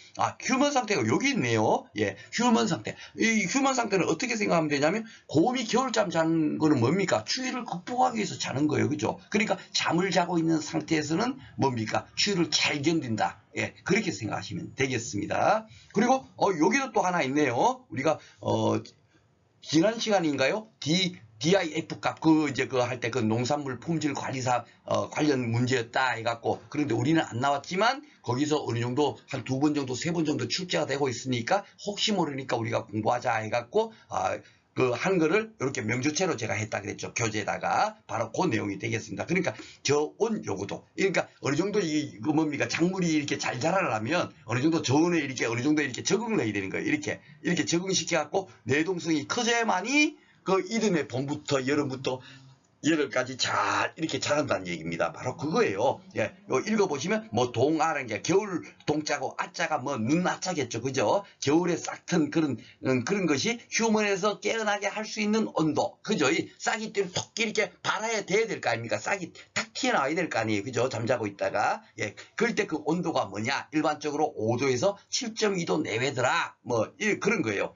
Speaker 1: 휴먼 상태가 여기 있네요. 예, 휴먼 상태. 이 휴먼 상태는 어떻게 생각하면 되냐면 곰이 겨울잠 자는 거는 뭡니까? 추위를 극복하기 위해서 자는 거예요. 그죠? 그러니까 잠을 자고 있는 상태에서는 뭡니까? 추위를 잘 견딘다. 예, 그렇게 생각하시면 되겠습니다. 그리고 여기도 또 하나 있네요. 우리가 지난 시간인가요? DIF 값, 할 때 농산물 품질 관리사, 관련 문제였다 해갖고, 그런데 우리는 안 나왔지만, 거기서 어느 정도, 한 2번 정도, 3번 정도 출제가 되고 있으니까, 혹시 모르니까 우리가 공부하자 해갖고, 한 거를 이렇게 명조체로 제가 했다 그랬죠. 교재에다가. 바로 그 내용이 되겠습니다. 그러니까 저온 요구도. 그러니까 어느 정도 뭡니까? 작물이 이렇게 잘 자라려면 어느 정도 저온에 이렇게 어느 정도 이렇게 적응을 해야 되는 거예요. 이렇게 적응시켜갖고 내동성이 커져야만이 이듬해 봄부터 여름부터 8가지 잘 이렇게 자란다는 얘기입니다. 바로 그거예요. 예, 요 읽어보시면 뭐 동아라는 게 겨울 동자고 아자가 뭐 눈 아자겠죠. 그죠? 겨울에 싹튼 그런 것이 휴먼에서 깨어나게 할 수 있는 온도. 그죠? 이 싹이 톡 이렇게 발아야 돼야 될 거 아닙니까? 싹이 탁 튀어나와야 될 거 아니에요. 그죠? 잠자고 있다가. 예, 그럴 때 그 온도가 뭐냐? 일반적으로 5도에서 7.2도 내외더라. 뭐 그런 거예요.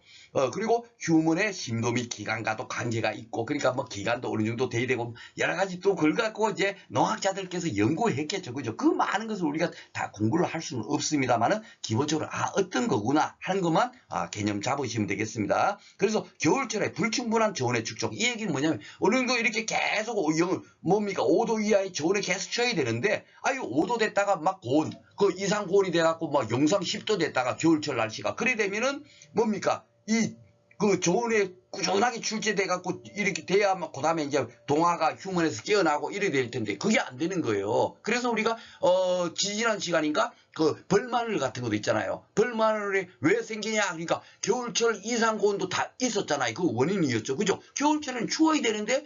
Speaker 1: 그리고 휴먼의 심도 및 기관과도 관계가 있고, 그러니까 뭐 기관도 어느 정도 돼야 되고, 여러 가지 또 그걸 갖고 이제 농학자들께서 연구했겠죠. 그죠? 그 많은 것을 우리가 다 공부를 할 수는 없습니다만은, 기본적으로, 어떤 거구나 하는 것만, 개념 잡으시면 되겠습니다. 그래서 겨울철에 불충분한 저온의 축적. 이 얘기는 뭐냐면, 어느 정도 이렇게 계속, 뭡니까? 5도 이하의 저온에 계속 쳐야 되는데, 5도 됐다가 막 고온, 그 이상 고온이 돼갖고 막 영상 10도 됐다가 겨울철 날씨가. 그래 되면은, 뭡니까? 그 저온에 꾸준하게 출제돼갖고 이렇게 돼야만 그 다음에 이제 동화가 휴먼에서 깨어나고 이래 될 텐데 그게 안 되는 거예요. 그래서 우리가 지지난 시간인가 그 벌마늘 같은 것도 있잖아요. 벌마늘이 왜 생기냐 그러니까 겨울철 이상 고온도 다 있었잖아요. 그 원인이었죠. 그죠? 겨울철은 추워야 되는데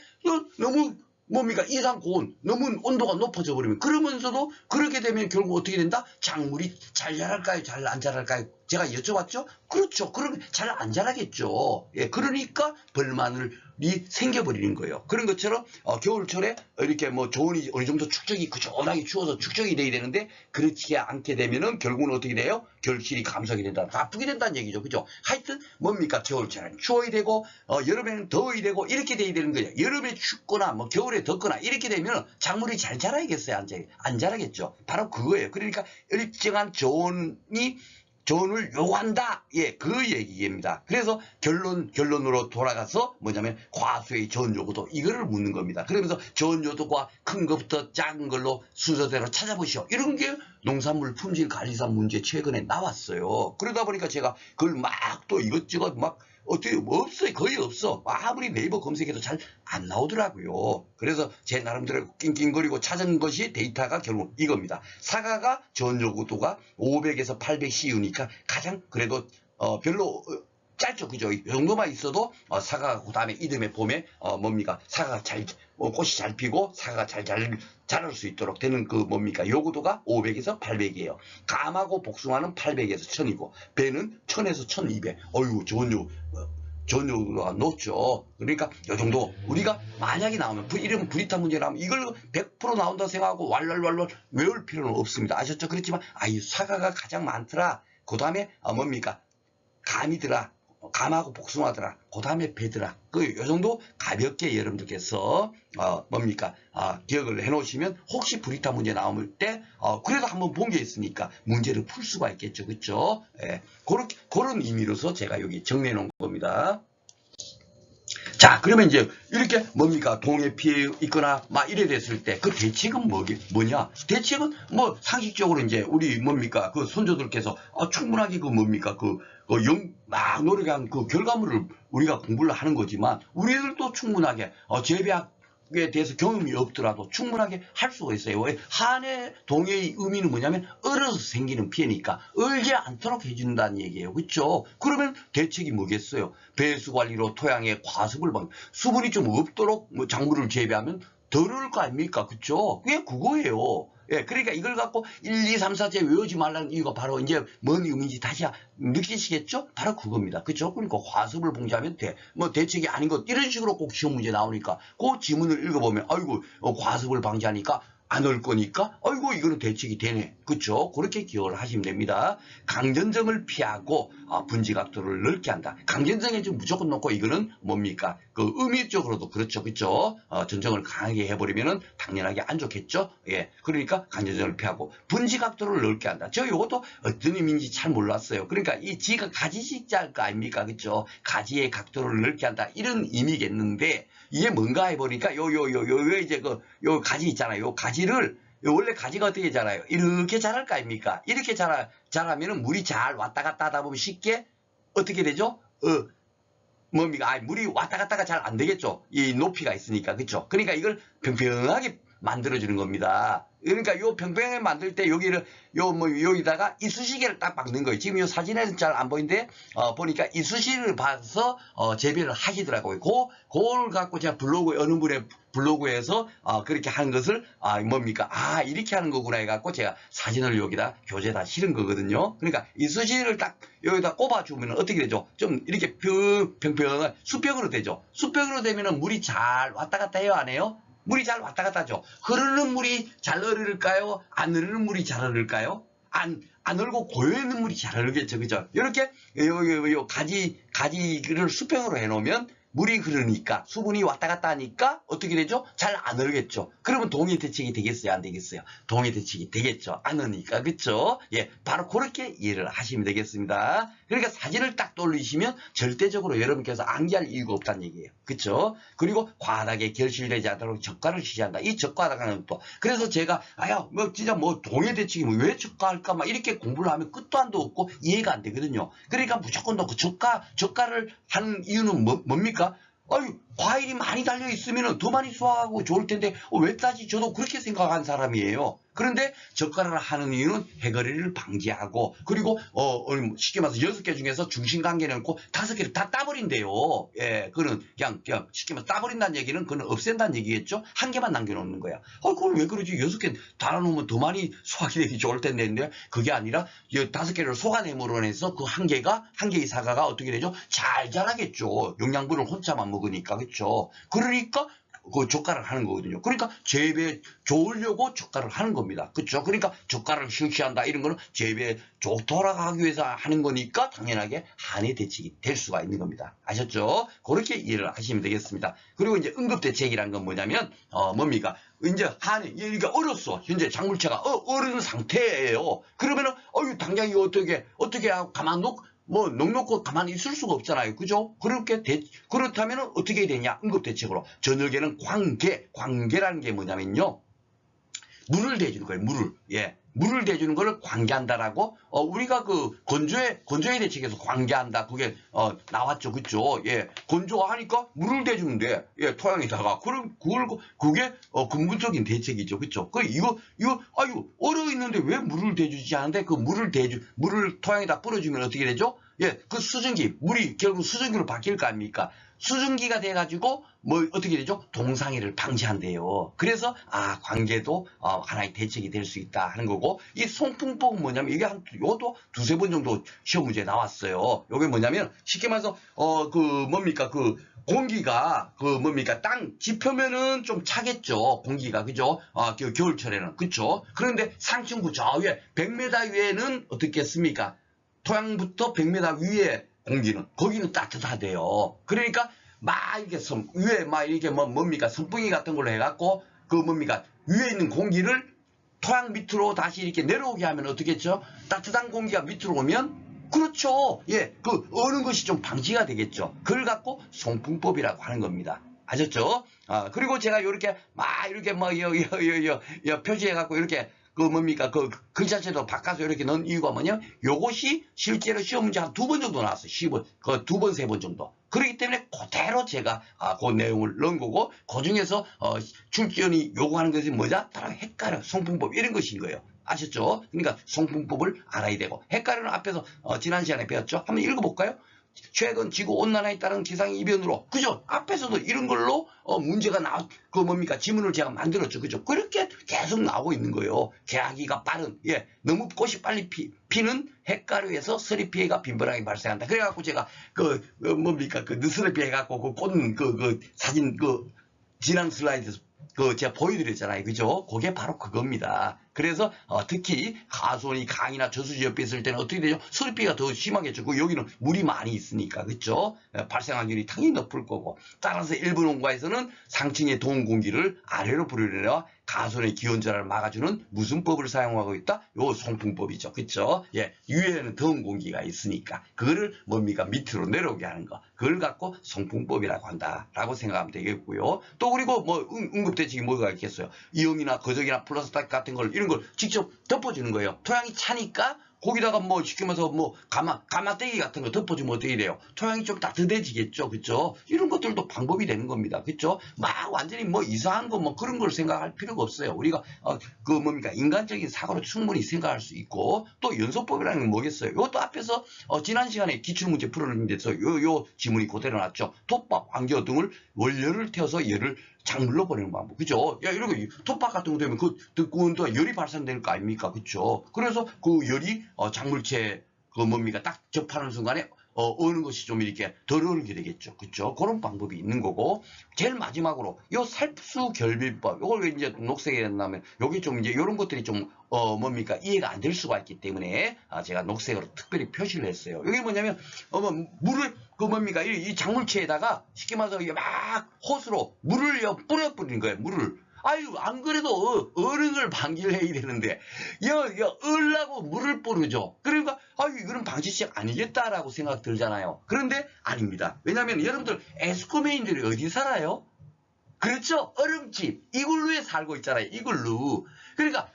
Speaker 1: 너무 뭡니까? 이상 고온, 너무 온도가 높아져 버리면 그러면서도 그렇게 되면 결국 어떻게 된다? 작물이 잘 자랄까요? 잘 안 자랄까요? 제가 여쭤봤죠? 그렇죠. 그러면 잘 안 자라겠죠. 예, 그러니까 벌마늘이 생겨버리는 거예요. 그런 것처럼 겨울철에 이렇게 뭐 저온이 어느 정도 축적이 꾸준하게 추워서 축적이 돼야 되는데 그렇지 않게 되면은 결국은 어떻게 돼요? 결실이 감소하게 된다. 아프게 된다는 얘기죠. 그죠? 하여튼 뭡니까? 겨울철에는 추워야 되고 여름에는 더워야 되고 이렇게 돼야 되는 거예요. 여름에 춥거나 뭐 겨울에 덥거나 이렇게 되면 작물이 잘 자라야겠어요? 안 자라겠죠. 바로 그거예요. 그러니까 일정한 저온을 요구한다. 예, 그 얘기입니다. 그래서 결론으로 돌아가서 뭐냐면 과수의 저온 요구도 이거를 묻는 겁니다. 그러면서 저온 요구가 큰 것부터 작은 걸로 순서대로 찾아보시오. 이런 게 농산물 품질 관리사 문제 최근에 나왔어요. 그러다 보니까 제가 그걸 막 또 이것저것 막 어떻게 없어요. 거의 없어. 아무리 네이버 검색해도 잘 안 나오더라고요. 그래서 제 나름대로 낑낑거리고 찾은 것이 데이터가 결국 이겁니다. 사과가 저온 요구도가 500에서 800 CU니까 가장 그래도 별로 짧죠. 그죠? 이 정도만 있어도 사과가 그 다음에 이듬해 봄에 뭡니까? 사과가 꽃이 잘 피고 사과가 잘 자랄 수 있도록 되는 그 뭡니까? 요구도가 500에서 800이에요. 감하고 복숭아는 800에서 1000이고 배는 1000에서 1200. 어휴, 좋은 요구가 높죠. 그러니까 이 정도 우리가 만약에 나오면 이런 브리타 문제 나오면 이걸 100% 나온다고 생각하고 왈왈왈왈 외울 필요는 없습니다. 아셨죠? 그렇지만 사과가 가장 많더라. 그 다음에 뭡니까? 감이더라. 감하고 복숭아더라. 그 다음에 배더라. 요 정도 가볍게 여러분들께서 뭡니까? 기억을 해놓으시면 혹시 브리타 문제 나올 때 그래도 한번 본 게 있으니까 문제를 풀 수가 있겠죠. 그렇죠? 예, 그런 의미로서 제가 여기 정리해 놓은 겁니다. 자, 그러면 이제 이렇게 뭡니까? 동해 피해 있거나 막 이래 됐을 때 그 대책은 뭐냐? 대책은 뭐 상식적으로 이제 우리 뭡니까? 그 손조들께서 충분하게 그 뭡니까? 막 노력한 그 결과물을 우리가 공부를 하는 거지만 우리들도 충분하게 재배학에 대해서 경험이 없더라도 충분하게 할 수가 있어요. 왜? 한해 동해의 의미는 뭐냐면 얼어서 생기는 피해니까 얼지 않도록 해준다는 얘기예요. 그렇죠? 그러면 대책이 뭐겠어요? 배수 관리로 토양에 과습을 수분이 좀 없도록 뭐 작물을 재배하면 덜 올 거 아닙니까? 그렇죠? 그게 그거예요. 예, 그러니까 이걸 갖고 1, 2, 3, 4제 외우지 말라는 이유가 바로 이제 뭔 의미인지 다시 느끼시겠죠? 바로 그겁니다. 그죠? 그러니까 과습을 봉제하면 돼. 뭐 대책이 아닌 것 이런 식으로 꼭 시험 문제 나오니까 그 지문을 읽어보면 아이고 과습을 방지하니까 안 올 거니까 아이고 이거는 대책이 되네. 그렇죠? 그렇게 기억을 하시면 됩니다. 강전정을 피하고 분지각도를 넓게 한다. 강전정에 좀 무조건 놓고 이거는 뭡니까? 그 의미적으로도 그렇죠. 그렇죠? 전정을 강하게 해버리면은 당연하게 안 좋겠죠? 예. 그러니까 강전정을 피하고 분지각도를 넓게 한다. 저 이것도 어떤 의미인지 잘 몰랐어요. 그러니까 이 지가 가지식자일 거 아닙니까? 그렇죠? 가지의 각도를 넓게 한다. 이런 의미겠는데 이게 뭔가 해보니까 이제 요 가지 있잖아요. 요 가지를 원래 가지가 어떻게 자라요? 이렇게 자랄 거 아닙니까? 이렇게 자라면은 물이 잘 왔다 갔다 하다 보면 쉽게 어떻게 되죠? 뭡니까? 물이 왔다 갔다가 잘 안 되겠죠? 이 높이가 있으니까. 그렇죠? 그러니까 이걸 평평하게 만들어주는 겁니다. 그러니까 요 평평하게 만들 때 여기를 여기다가 이쑤시개를 딱 박는 거예요. 지금 이 사진에는 잘 안 보이는데 보니까 이쑤시개를 봐서 재배를 하시더라고요. 그걸 갖고 제가 어느 분의 블로그에서 그렇게 하는 것을 뭡니까? 이렇게 하는 거구나 해갖고 제가 사진을 여기다 교재에다 실은 거거든요. 그러니까 이쑤시개를 딱 여기다 꼽아주면 어떻게 되죠? 좀 이렇게 평평한 수평으로 되죠. 수평으로 되면은 물이 잘 왔다 갔다 해요, 안 해요? 물이 잘 왔다 갔다 하죠. 흐르는 물이 잘 흐를까요? 안 흐르는 물이 잘 흐를까요? 안 흐르고 고여있는 물이 잘 흐르겠죠. 그죠? 이렇게 요 가지를 수평으로 해놓으면 물이 흐르니까 수분이 왔다 갔다 하니까 어떻게 되죠? 잘 안 흐르겠죠. 그러면 동해 대책이 되겠어요? 안 되겠어요? 동해 대책이 되겠죠. 안 흐르니까. 그쵸? 예, 바로 그렇게 이해를 하시면 되겠습니다. 그러니까 사진을 딱 떠올리시면 절대적으로 여러분께서 암기할 이유가 없다는 얘기예요. 그쵸? 그리고 과하게 결실되지 않도록 저가를 지지한다. 이 저가라는 것도. 그래서 제가 진짜 동해 대책이 왜 저가할까 막 이렇게 공부를 하면 끝도 한도 없고 이해가 안 되거든요. 그러니까 무조건 그 저가를 하는 이유는 뭡니까? 과일이 많이 달려 있으면 더 많이 수확하고 좋을 텐데 왜 따지? 저도 그렇게 생각한 사람이에요. 그런데 저가를 하는 이유는 해거리를 방지하고 그리고 쉽게 말해서 6개 중에서 중심관계는 없고 5개를 다 따버린대요. 예, 그거는 그냥 쉽게 말해서 따버린다는 얘기는 그건 없앤다는 얘기겠죠. 한 개만 남겨놓는 거야. 그걸 왜 그러지? 6개 달아놓으면 더 많이 수확이 되기 좋을 텐데 그게 아니라 5개를 쏟아내므로해서 그 한 개의 사과가 어떻게 되죠? 잘 자라겠죠. 영양분을 혼자만 먹으니까. 그렇죠. 그러니까 그 저가를 하는 거거든요. 그러니까 재배 좋으려고 저가를 하는 겁니다. 그렇죠? 그러니까 저가를 실시한다 이런 거는 재배 돌아가기 위해서 하는 거니까 당연하게 한해 대책이 될 수가 있는 겁니다. 아셨죠? 그렇게 이해를 하시면 되겠습니다. 그리고 이제 응급 대책이란 건 뭐냐면 뭡니까? 이제 한해 그러니까 얼었어. 현재 작물체가 얼은 상태예요. 그러면은 당장 이거 어떻게 하고 가만 놓고 넉넉고 가만히 있을 수가 없잖아요. 그죠? 그렇다면 어떻게 되냐? 응급대책으로. 저녁에는 광계라는 게 뭐냐면요. 물을 대주는 거예요. 물을. 예. 물을 대주는 거를 광계한다라고 우리가 그 건조의 대책에서 광계한다 그게 나왔죠. 그죠? 예. 건조하니까 물을 대주는데 예, 토양에다가 그럼 그게 근본적인 대책이죠. 그죠? 이거 얼어 있는데 왜 물을 대주지 않은데 그 물을 토양에다 뿌려주면 어떻게 되죠? 예, 그 물이 결국 수증기로 바뀔 거 아닙니까? 수증기가 돼가지고 어떻게 되죠? 동상해를 방지한대요. 그래서 관계도 하나의 대책이 될 수 있다 하는 거고 이 송풍법은 뭐냐면 이게 요것도 2-3번 정도 시험 문제에 나왔어요. 요게 뭐냐면 쉽게 말해서 공기가 땅 지표면은 좀 차겠죠. 공기가 그죠? 겨울철에는 그렇죠. 그런데 상층부 저 위에 100m 위에는 어떻겠습니까? 토양부터 100m 위에 공기는 거기는 따뜻하대요. 그러니까 위에 선풍기 같은 걸로 해갖고 위에 있는 공기를 토양 밑으로 다시 이렇게 내려오게 하면 어떻겠죠? 따뜻한 공기가 밑으로 오면 그렇죠. 예, 어는 것이 좀 방지가 되겠죠. 그걸 갖고 송풍법이라고 하는 겁니다. 아셨죠? 그리고 제가 이렇게 표시해갖고 이렇게 글자체도 바꿔서 이렇게 넣은 이유가 뭐냐면, 요것이 실제로 시험 문제 한 2번 정도 나왔어요. 10번, 2번, 3번 정도. 그렇기 때문에 그대로 제가, 그 내용을 넣은 거고, 그 중에서, 출전이 요구하는 것이 뭐냐? 바로 헷갈려. 송풍법, 이런 것인 거예요. 아셨죠? 그러니까 송풍법을 알아야 되고, 헷갈려는 앞에서, 지난 시간에 배웠죠? 한번 읽어볼까요? 최근 지구온난화에 따른 기상이변으로, 그죠? 앞에서도 이런 걸로, 문제가 지문을 제가 만들었죠. 그죠? 그렇게 계속 나오고 있는 거예요. 개화기가 빠른, 너무 꽃이 빨리 피는 핵가루에서 서리 피해가 빈번하게 발생한다. 그래갖고 제가, 느스레 피해갖고, 사진, 지난 슬라이드에서 제가 보여드렸잖아요. 그죠? 그게 바로 그겁니다. 그래서 특히 하수원이 강이나 저수지 옆에 있을 때는 어떻게 되죠? 서리피해가 더 심하겠죠. 여기는 물이 많이 있으니까. 그죠? 발생 확률이 당연히 높을 거고. 따라서 일부 농가에서는 상층의 더운 공기를 아래로 불어내려 가수원의 기온전환을 막아주는 무슨 법을 사용하고 있다? 요 송풍법이죠. 그죠? 위에는 더운 공기가 있으니까. 그거를 밑으로 내려오게 하는 거. 그걸 갖고 송풍법이라고 한다라고 생각하면 되겠고요. 또 그리고 응급대책이 뭐가 있겠어요? 이온이나 거적이나 플라스틱 같은 걸 이런 걸 직접 덮어주는 거예요. 토양이 차니까 거기다가 뭐 쉽게 말해서 뭐 가마떼기 같은 거 덮어주면 어떻게 돼요? 토양이 좀 따뜻해지겠죠. 그쵸? 이런 것들도 방법이 되는 겁니다. 그쵸? 막 완전히 뭐 이상한 거 뭐 그런 걸 생각할 필요가 없어요. 우리가 그 뭡니까? 인간적인 사고로 충분히 생각할 수 있고 또 연소법이라는 건 뭐겠어요? 이것도 앞에서 지난 시간에 기출문제 풀어내는 데서 요 지문이 그대로 나왔죠. 톱밥, 안겨 등을 원료를 태워서 열을 작물로 보내는 방법. 그죠? 야, 이런 거, 톱밥 같은 거 되면 그 온도가 열이 발산될 거 아닙니까? 그죠? 그래서 그 열이, 작물체, 그 뭡니까? 딱 접하는 순간에, 어느 것이 좀 이렇게 덜 어는게 되겠죠. 그죠? 그런 방법이 있는 거고. 제일 마지막으로, 요 살수 결비법. 요걸 왜 이제 녹색에 했냐면, 요게 좀 이제 요런 것들이 좀, 뭡니까? 이해가 안 될 수가 있기 때문에, 제가 녹색으로 특별히 표시를 했어요. 이게 뭐냐면, 물을, 그 뭡니까? 이 작물체에다가 쉽게 말해서 막 호스로 물을 뿌리는 거예요. 물을. 아유, 안 그래도 어른을 방기를 해야 되는데, 얼라고 물을 뿌리죠. 그러니까, 아유, 이거는 방치식 아니겠다라고 생각 들잖아요. 그런데 아닙니다. 왜냐면 여러분들 에스코메인들이 어디 살아요? 그렇죠? 얼음집. 이글루에 살고 있잖아요. 이글루. 그러니까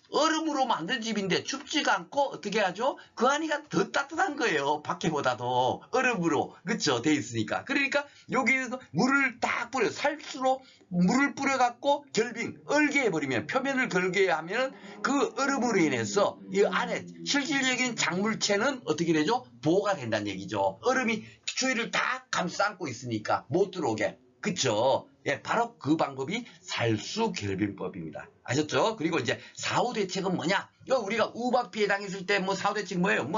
Speaker 1: 얼음으로 만든 집인데 춥지가 않고 어떻게 하죠? 그 안이가 더 따뜻한 거예요. 밖에보다도. 얼음으로. 그쵸? 돼 있으니까. 그러니까 여기에서 물을 딱 뿌려. 살수로 물을 뿌려갖고 얼게 해버리면, 표면을 걸게 하면 그 얼음으로 인해서 이 안에 실질적인 작물체는 어떻게 되죠? 보호가 된다는 얘기죠. 얼음이 추위를 다 감싸 안고 있으니까 못 들어오게. 그쵸? 예, 바로 그 방법이 살수결빙법입니다. 아셨죠? 그리고 이제 사후 대책은 뭐냐? 우리가 우박 피해 당했을 때 뭐 사후 대책 뭐예요?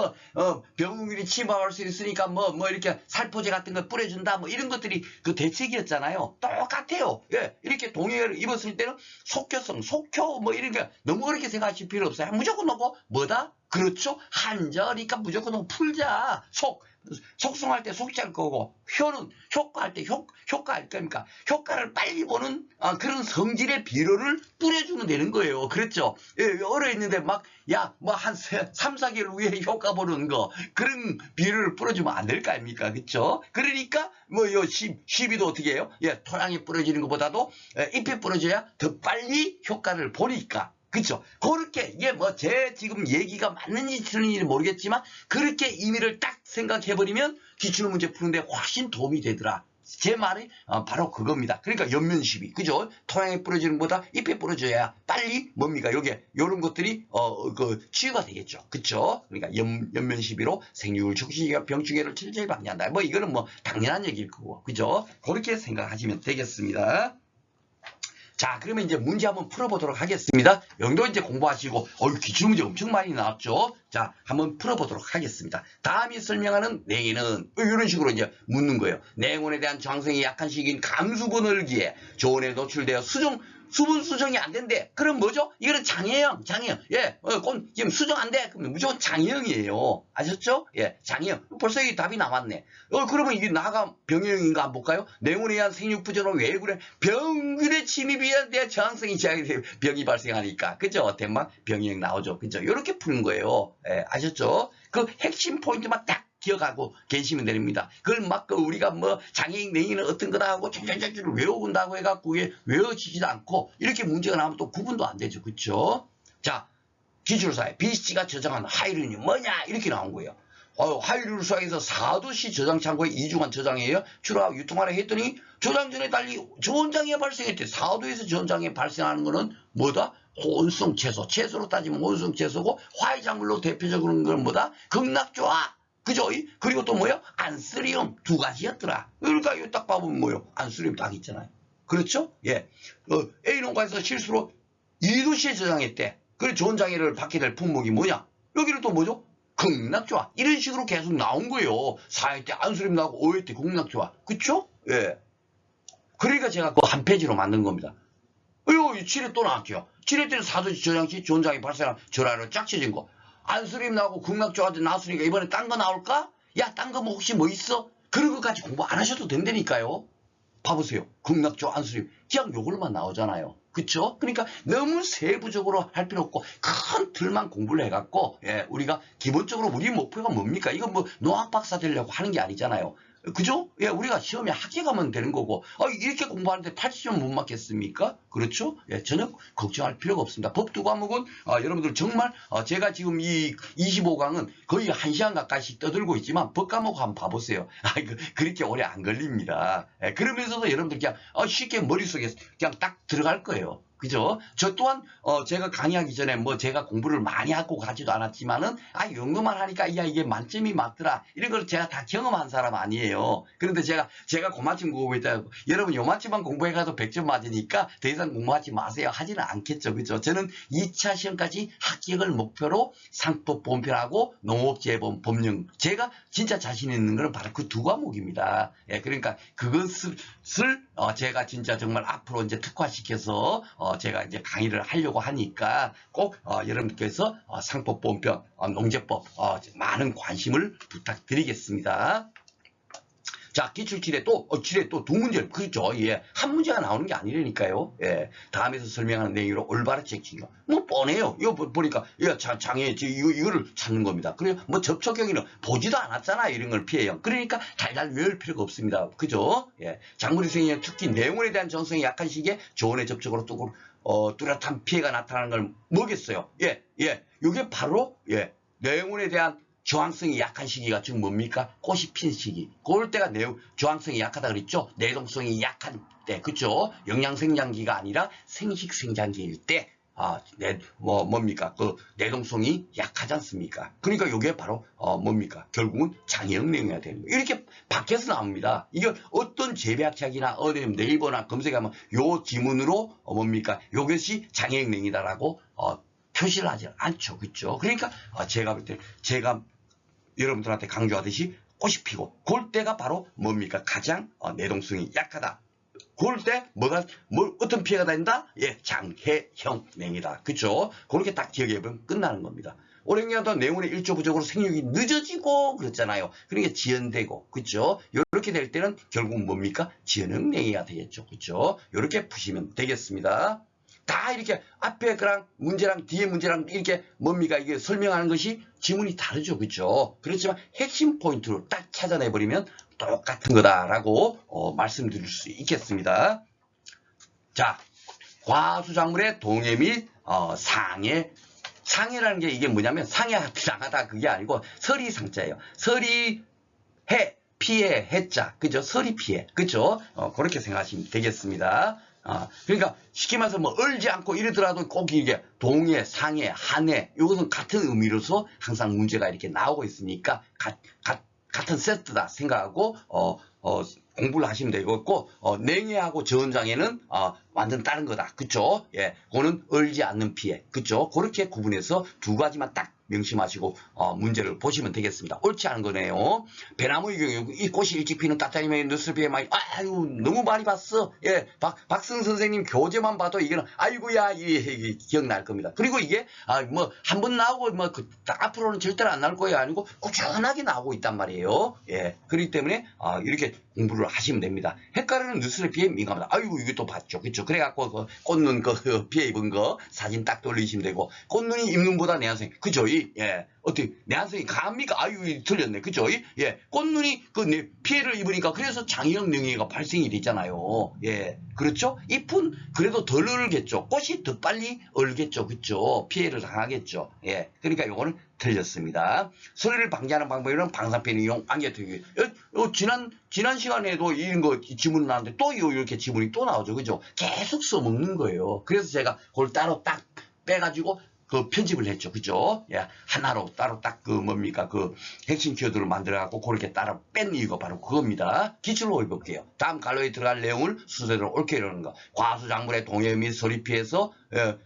Speaker 1: 병균이 침범할 수 있으니까 이렇게 살포제 같은 거 뿌려준다 뭐 이런 것들이 그 대책이었잖아요. 똑같아요. 예, 이렇게 동해를 입었을 때는 속효 뭐 이런 게 너무 어렵게 생각하실 필요 없어요. 무조건 넣고 뭐다? 그렇죠? 한절이니까 무조건 넣고 풀자. 속성할 때 속잘 거고, 효는 효과할 때 효과할 겁니까? 효과를 빨리 보는 그런 성질의 비료를 뿌려주면 되는 거예요. 그렇죠? 예, 얼어 있는데 한 3, 4개월 후에 효과 보는 거, 그런 비료를 뿌려주면 안 될 거 아닙니까? 그렇죠? 그러니까, 시비도 어떻게 해요? 예, 토양에 뿌려지는 것보다도 잎에 뿌려줘야 더 빨리 효과를 보니까. 그쵸? 그렇게, 이게 제 지금 얘기가 맞는지 틀린지 모르겠지만, 그렇게 의미를 딱 생각해버리면, 기출문제 푸는데 훨씬 도움이 되더라. 제 말이 바로 그겁니다. 그러니까 연면시비. 그죠? 토양에 뿌려지는 것보다 잎에 뿌려줘야 빨리 요런 것들이, 치유가 되겠죠. 그쵸? 그러니까 연면시비로 생육을 촉진시켜 병충해를 철저히 방지한다. 이거는 당연한 얘기일 거고. 그죠? 그렇게 생각하시면 되겠습니다. 자, 그러면 이제 문제 한번 풀어보도록 하겠습니다. 여기도 이제 공부하시고, 기출문제 엄청 많이 나왔죠? 자, 한번 풀어보도록 하겠습니다. 다음이 설명하는 냉해는 이런 식으로 이제 묻는 거예요. 냉온에 대한 저항성이 약한 시기인 감수분을기에 저온에 노출되어 수분 수정이 안 된대. 그럼 뭐죠? 이거는 장애형. 예, 지금 수정 안 돼. 그러면 무조건 장애형이에요. 아셨죠? 예, 장애형. 벌써 이 답이 나왔네. 그러면 이게 나가 병형인가 한번 볼까요? 냉온에 의한 생육부전으로 왜 그래? 병균의 침입에 의한 저항성이 제약이 돼요. 병이 발생하니까. 그죠? 대만 병형 나오죠. 그죠? 이렇게 푸는 거예요. 예, 아셨죠? 그 핵심 포인트만 딱 기억하고 계시면 됩니다. 그걸 우리가 장애인 냉이는 어떤 거다 하고 쫙쫙쫙 외워본다고 해갖고 외워지지도 않고 이렇게 문제가 나오면 또 구분도 안 되죠. 그쵸? 자, 기출사에 BC가 저장한 하이륜이 뭐냐? 이렇게 나온 거예요. 하이륜 수학에서 4도씨 저장 창고에 2주간 저장해요. 출하하고 유통하라 했더니 저장 전에 달리 저온장애 발생했대. 4도에서 저온장애 발생하는 거는 뭐다? 온성 채소로 따지면 온성 채소고 화이작물로 대표적으로는 건 뭐다? 극락조화. 그죠? 그리고 또 안쓰리움 2가지였더라. 그러니까 이거 딱 봐보면 안쓰리움 딱 있잖아요. 그렇죠? 예. A농가에서 실수로 2도씨에 저장했대. 그래 좋은 장애를 받게 될 품목이 뭐냐? 여기는 또 뭐죠? 극락조화. 이런 식으로 계속 나온 거예요. 4회 때 안쓰리움 나오고 5회 때 극락조화. 그쵸? 예. 그러니까 제가 그 한 페이지로 만든 겁니다. 7회 또 나왔죠. 7회 때는 4도씨 저장 시 좋은 장애 발생한 절하로 쫙 쳐진 거. 안쓰림 나오고 극락조화도 나왔으니까 이번에 딴 거 나올까? 야, 딴 거 혹시 있어? 그런 것까지 공부 안 하셔도 된다니까요. 봐보세요. 극락조화, 안쓰림. 그냥 요걸만 나오잖아요. 그쵸? 그러니까 너무 세부적으로 할 필요 없고 큰 틀만 공부를 해갖고 우리가 기본적으로 우리 목표가 뭡니까? 이거 노학박사 되려고 하는 게 아니잖아요. 그죠? 예, 우리가 시험에 합격하면 되는 거고, 이렇게 공부하는데 80점 못 맞겠습니까? 그렇죠? 예, 전혀 걱정할 필요가 없습니다. 법 두 과목은, 여러분들 정말, 제가 지금 이 25강은 거의 1시간 가까이씩 떠들고 있지만, 법 과목 한번 봐보세요. 그렇게 오래 안 걸립니다. 예, 그러면서도 여러분들 그냥, 쉽게 머릿속에 그냥 딱 들어갈 거예요. 그죠? 저 또한 제가 강의하기 전에 뭐 제가 공부를 많이 하고 가지도 않았지만은 이 정도만 하니까 야 이게 만점이 맞더라 이런 걸 제가 다 경험한 사람 아니에요. 그런데 제가 그만큼 공부했다 여러분 요만큼만 공부해가도 100점 맞으니까 더 이상 공부하지 마세요 하지는 않겠죠. 그죠? 저는 2차 시험까지 합격을 목표로 상법 본편하고 농업재본 법령 제가 진짜 자신 있는 거는 바로 그 두 과목입니다. 예, 그러니까 그것을 제가 진짜 정말 앞으로 이제 특화시켜서 제가 이제 강의를 하려고 하니까 꼭 여러분께서 상법 본편, 농제법 많은 관심을 부탁드리겠습니다. 자, 기출지뢰 지뢰 또 두 문제, 그렇죠. 예. 한 문제가 나오는 게 아니라니까요. 예. 다음에서 설명하는 내용으로 올바른 책징이요. 뭐, 뻔해요. 이거 보니까, 장애, 이거를 찾는 겁니다. 그래요. 뭐, 접촉경위는 보지도 않았잖아요. 이런 걸 피해요. 그러니까 달달 외울 필요가 없습니다. 그죠? 예. 장거리 수행에 특히 내용에 대한 전성이 약한 시기에 조언의 접촉으로 뚜렷한 피해가 나타나는 걸 뭐겠어요? 예. 이게 바로, 내용에 대한 저항성이 약한 시기가 지금 뭡니까? 꽃이 핀 시기. 그럴 때가 저항성이 약하다 그랬죠? 내동성이 약한 때, 그죠? 영양생장기가 아니라 생식생장기일 때, 뭡니까? 그 내동성이 약하지 않습니까? 그러니까 이게 바로, 뭡니까? 결국은 장애응명해야 되는 거예요. 이렇게 밖에서 나옵니다. 이걸 어떤 재배학책이나 네이버나 검색하면 요 지문으로, 뭡니까? 이것이 장애응명이다라고, 표시를 하지 않죠. 그죠? 그러니까, 제가 볼 때, 여러분들한테 강조하듯이 꽃이 피고 그럴 때가 바로 뭡니까? 가장 내동성이 약하다. 그럴 때 어떤 피해가 된다? 예, 장해형 냉이다. 그렇죠? 그렇게 딱 기억해보면 끝나는 겁니다. 오랜 기간 동안 내원의 일조 부족으로 생육이 늦어지고 그렇잖아요. 그러니까 지연되고 그렇죠? 이렇게 될 때는 결국 뭡니까? 지연형 냉이가 되겠죠. 그렇죠? 이렇게 푸시면 되겠습니다. 다 이렇게 앞에 그랑 문제랑 뒤에 문제랑 이렇게 뭡니까? 이게 설명하는 것이 지문이 다르죠. 그렇죠? 그렇지만 핵심 포인트로 딱 찾아내버리면 똑같은 거다라고 말씀드릴 수 있겠습니다. 자, 과수작물의 동해 및 상해라는 게 이게 뭐냐면 상해하다 그게 아니고 서리상자예요. 서리 해 피해 해자 그죠? 서리 피해 그죠? 그렇게 생각하시면 되겠습니다. 그러니까 쉽게 말해서 뭐 얼지 않고 이러더라도 꼭 이게 동해, 상해, 한해 이것은 같은 의미로서 항상 문제가 이렇게 나오고 있으니까 같은 세트다 생각하고 공부를 하시면 되겠고 냉해하고 저온장애는 완전 다른 거다. 그쵸? 예, 그거는 얼지 않는 피해. 그쵸? 그렇게 구분해서 두 가지만 딱 명심하시고 문제를 보시면 되겠습니다. 옳지 않은 거네요. 배나무의 경우 이 꽃이 일찍 피는 따뜻함에 누스피에 많이 너무 많이 봤어. 예, 박승 선생님 교재만 봐도 이거는 아이고야 이게 기억날 겁니다. 그리고 이게 뭐 한 번 나오고 뭐 앞으로는 절대로 안 나올 거예요 아니고 꾸준하게 나오고 있단 말이에요. 예, 그렇기 때문에 이렇게 공부를 하시면 됩니다. 햇가루는 누스피에 민감하다. 아이고 이게 또 봤죠. 그쵸? 그래갖고 그 꽃눈 그 피해 입은 거 사진 딱 돌리시면 되고 꽃눈이 입눈보다 내한성이 그죠? 예, 어떻게 내한성이 강합니까? 아유 틀렸네. 그죠? 예, 꽃눈이 그 피해를 입으니까 그래서 장애형 능이가 발생이 되잖아요. 예, 그렇죠? 잎은 그래도 덜 얼겠죠. 꽃이 더 빨리 얼겠죠. 그죠? 피해를 당하겠죠. 예, 그러니까 요거는 틀렸습니다. 소리를 방지하는 방법에는 방사편 이용 안개투기. 지난 시간에도 이런 거 지문 나왔는데 또 이렇게 지문이 또 나오죠. 그죠? 계속 써먹는 거예요. 그래서 제가 그걸 따로 딱 빼가지고 그 편집을 했죠. 그죠? 예, 하나로 따로 딱 그 뭡니까? 그 핵심 키워드를 만들어갖고 그렇게 따로 뺀 이유가 바로 그겁니다. 기출로 해볼게요. 다음 갈로에 들어갈 내용을 순서대로 옳게 이러는 거. 과수작물의 동해 및 서리 피해서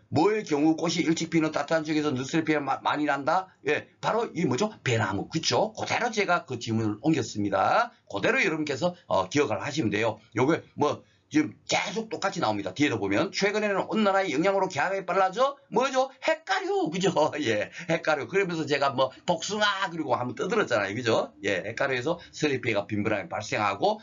Speaker 1: 뭐의 경우 꽃이 일찍 피는 따뜻한 지역에서 늦을 피해 많이 난다? 예, 바로 이 뭐죠? 배나무. 그쵸? 그대로 제가 그 지문을 옮겼습니다. 그대로 여러분께서 기억을 하시면 돼요. 요게 뭐 지금 계속 똑같이 나옵니다. 뒤에도 보면 최근에는 온난화의 영향으로 개화가 빨라져 뭐죠? 햇가류 그죠? 예, 햇가류. 그러면서 제가 뭐 복숭아 그리고 한번 떠들었잖아요. 그죠? 예, 햇가류에서 서리피해가 빈번하게 발생하고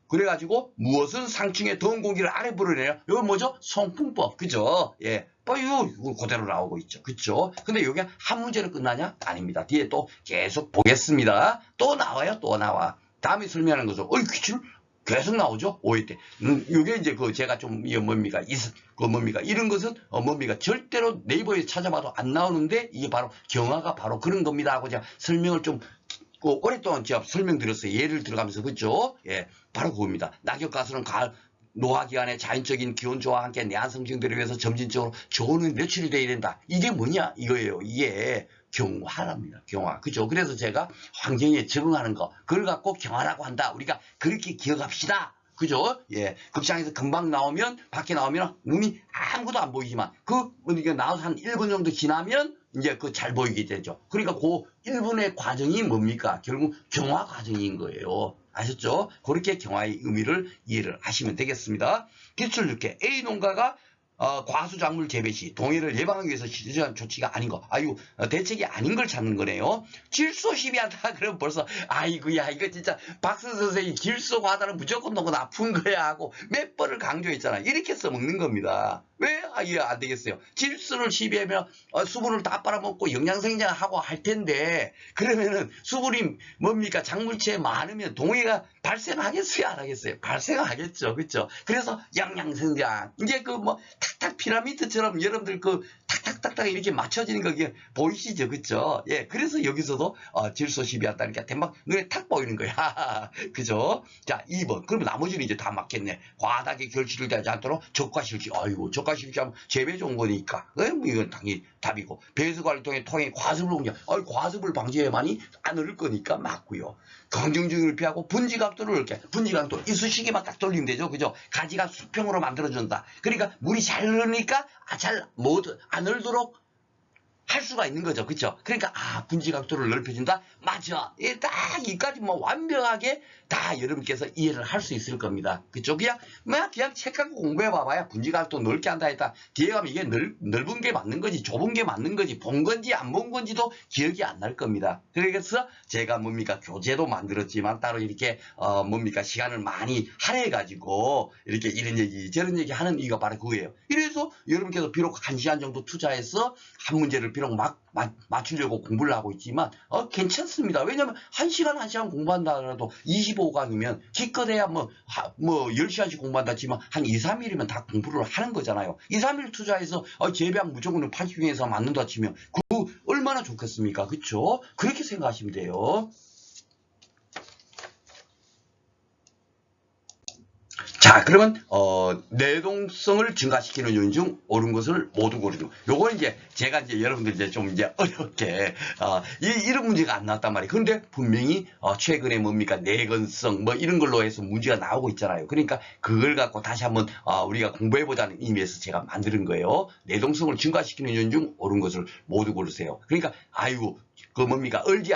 Speaker 1: 그래가지고 무엇은 상층의 더운 공기를 아래 불어내냐? 이건 뭐죠? 송풍법 그죠? 예. 이거 그대로 나오고 있죠. 그쵸? 근데 이게 한 문제로 끝나냐? 아닙니다. 뒤에 또 계속 보겠습니다. 또 나와요. 또 나와. 다음에 설명하는 것은 기출 계속 나오죠. 오해 때. 요게 이제 제가 좀 뭡니까 이런 것은 뭡니까 절대로 네이버에 찾아봐도 안 나오는데 이게 바로 경화가 바로 그런 겁니다 하고 제가 설명을 좀 오랫동안 제가 설명드렸어요. 예를 들어가면서 그죠? 예, 바로 그겁니다. 낙엽가수는 가을 노화 기간에 자연적인 기온 조화와 함께 내한 성징들을 위해서 점진적으로 저온은 며칠이 돼야 된다. 이게 뭐냐 이거예요. 이게 경화랍니다. 경화. 그죠? 그래서 제가 환경에 적응하는 거 그걸 갖고 경화라고 한다. 우리가 그렇게 기억합시다. 그죠? 예. 극장에서 금방 나오면 밖에 나오면 눈이 아무것도 안 보이지만 그러니까 나와서 한 1분 정도 지나면 이제 잘 보이게 되죠. 그러니까 그 1분의 과정이 뭡니까? 결국 경화 과정인 거예요. 아셨죠? 그렇게 경화의 의미를 이해를 하시면 되겠습니다. 기출 6개. A 농가가 과수작물 재배 시 동해를 예방하기 위해서 실시한 조치가 아닌 거. 아이고, 대책이 아닌 걸 찾는 거네요. 질소시비하다 그러면 벌써 아이고야 이거 진짜 박스 선생이 질소과다는 무조건 너무 나쁜 거야 하고 몇 번을 강조했잖아. 이렇게 써먹는 겁니다. 왜? 이해 안 되겠어요. 질소를 시비하면 수분을 다 빨아먹고 영양생장하고 할 텐데 그러면은 수분이 뭡니까? 작물체에 많으면 동해가 발생하겠어요? 안 하겠어요? 발생하겠죠. 그렇죠? 그래서 영양생장 이제 탁탁 피라미드처럼 여러분들 탁탁탁탁 이렇게 맞춰지는 거 보이시죠? 그쵸? 예, 그래서 여기서도 질소 시비한다니까 대박 눈에 탁 보이는 거야. 그죠? 자, 2번. 그러면 나머지는 이제 다 맞겠네. 과다하게 결실을 되지 않도록 적과실시. 아이고, 적과실시하면 재배 좋은 거니까. 이건 당연히 답이고. 배수관을 통해 통해 과습을 공개. 과습을 방지해야만이 안 흐를 거니까 맞고요. 강정중을 피하고 분지각도를 이렇게 분지각도 이쑤시개만 딱 돌리면 되죠. 그죠? 가지가 수평으로 만들어준다. 그러니까 물이 잘 흐르니까 잘 못 안 흐르도록 할 수가 있는 거죠. 그쵸? 그러니까 분지각도를 넓혀준다? 맞아. 딱 이까지 완벽하게 다 여러분께서 이해를 할 수 있을 겁니다. 그쵸? 그냥 책 갖고 공부해 봐봐야 분지각도 넓게 한다 했다. 뒤에 가면 이게 넓은 게 맞는 건지 좁은 게 맞는 건지 본 건지 안 본 건지도 기억이 안 날 겁니다. 그래서 제가 교재도 만들었지만 따로 이렇게 시간을 많이 할애해가지고 이렇게 이런 얘기 저런 얘기 하는 이유가 바로 그거예요. 이래서 여러분께서 비록 1시간 정도 투자해서 한 문제를 비록 맞추려고 공부를 하고 있지만 괜찮습니다. 왜냐면 1시간 공부한다 하더라도 25강이면 기껏해야 10시간씩 공부한다 치면 한 2, 3일이면 다 공부를 하는 거잖아요. 2, 3일 투자해서 재배학 무조건 80중에서 맞는다 치면 얼마나 좋겠습니까? 그쵸? 그렇게 생각하시면 돼요. 자, 그러면 내동성을 증가시키는 요인 중 옳은 것을 모두 고르는. 요건 이제 제가 여러분들 좀 어렵게 이런 문제가 안 나왔단 말이에요. 그런데 분명히 최근에 내건성 이런 걸로 해서 문제가 나오고 있잖아요. 그러니까 그걸 갖고 다시 한번 우리가 공부해보자는 의미에서 제가 만드는 거예요. 내동성을 증가시키는 요인 중 옳은 것을 모두 고르세요. 그러니까 얼지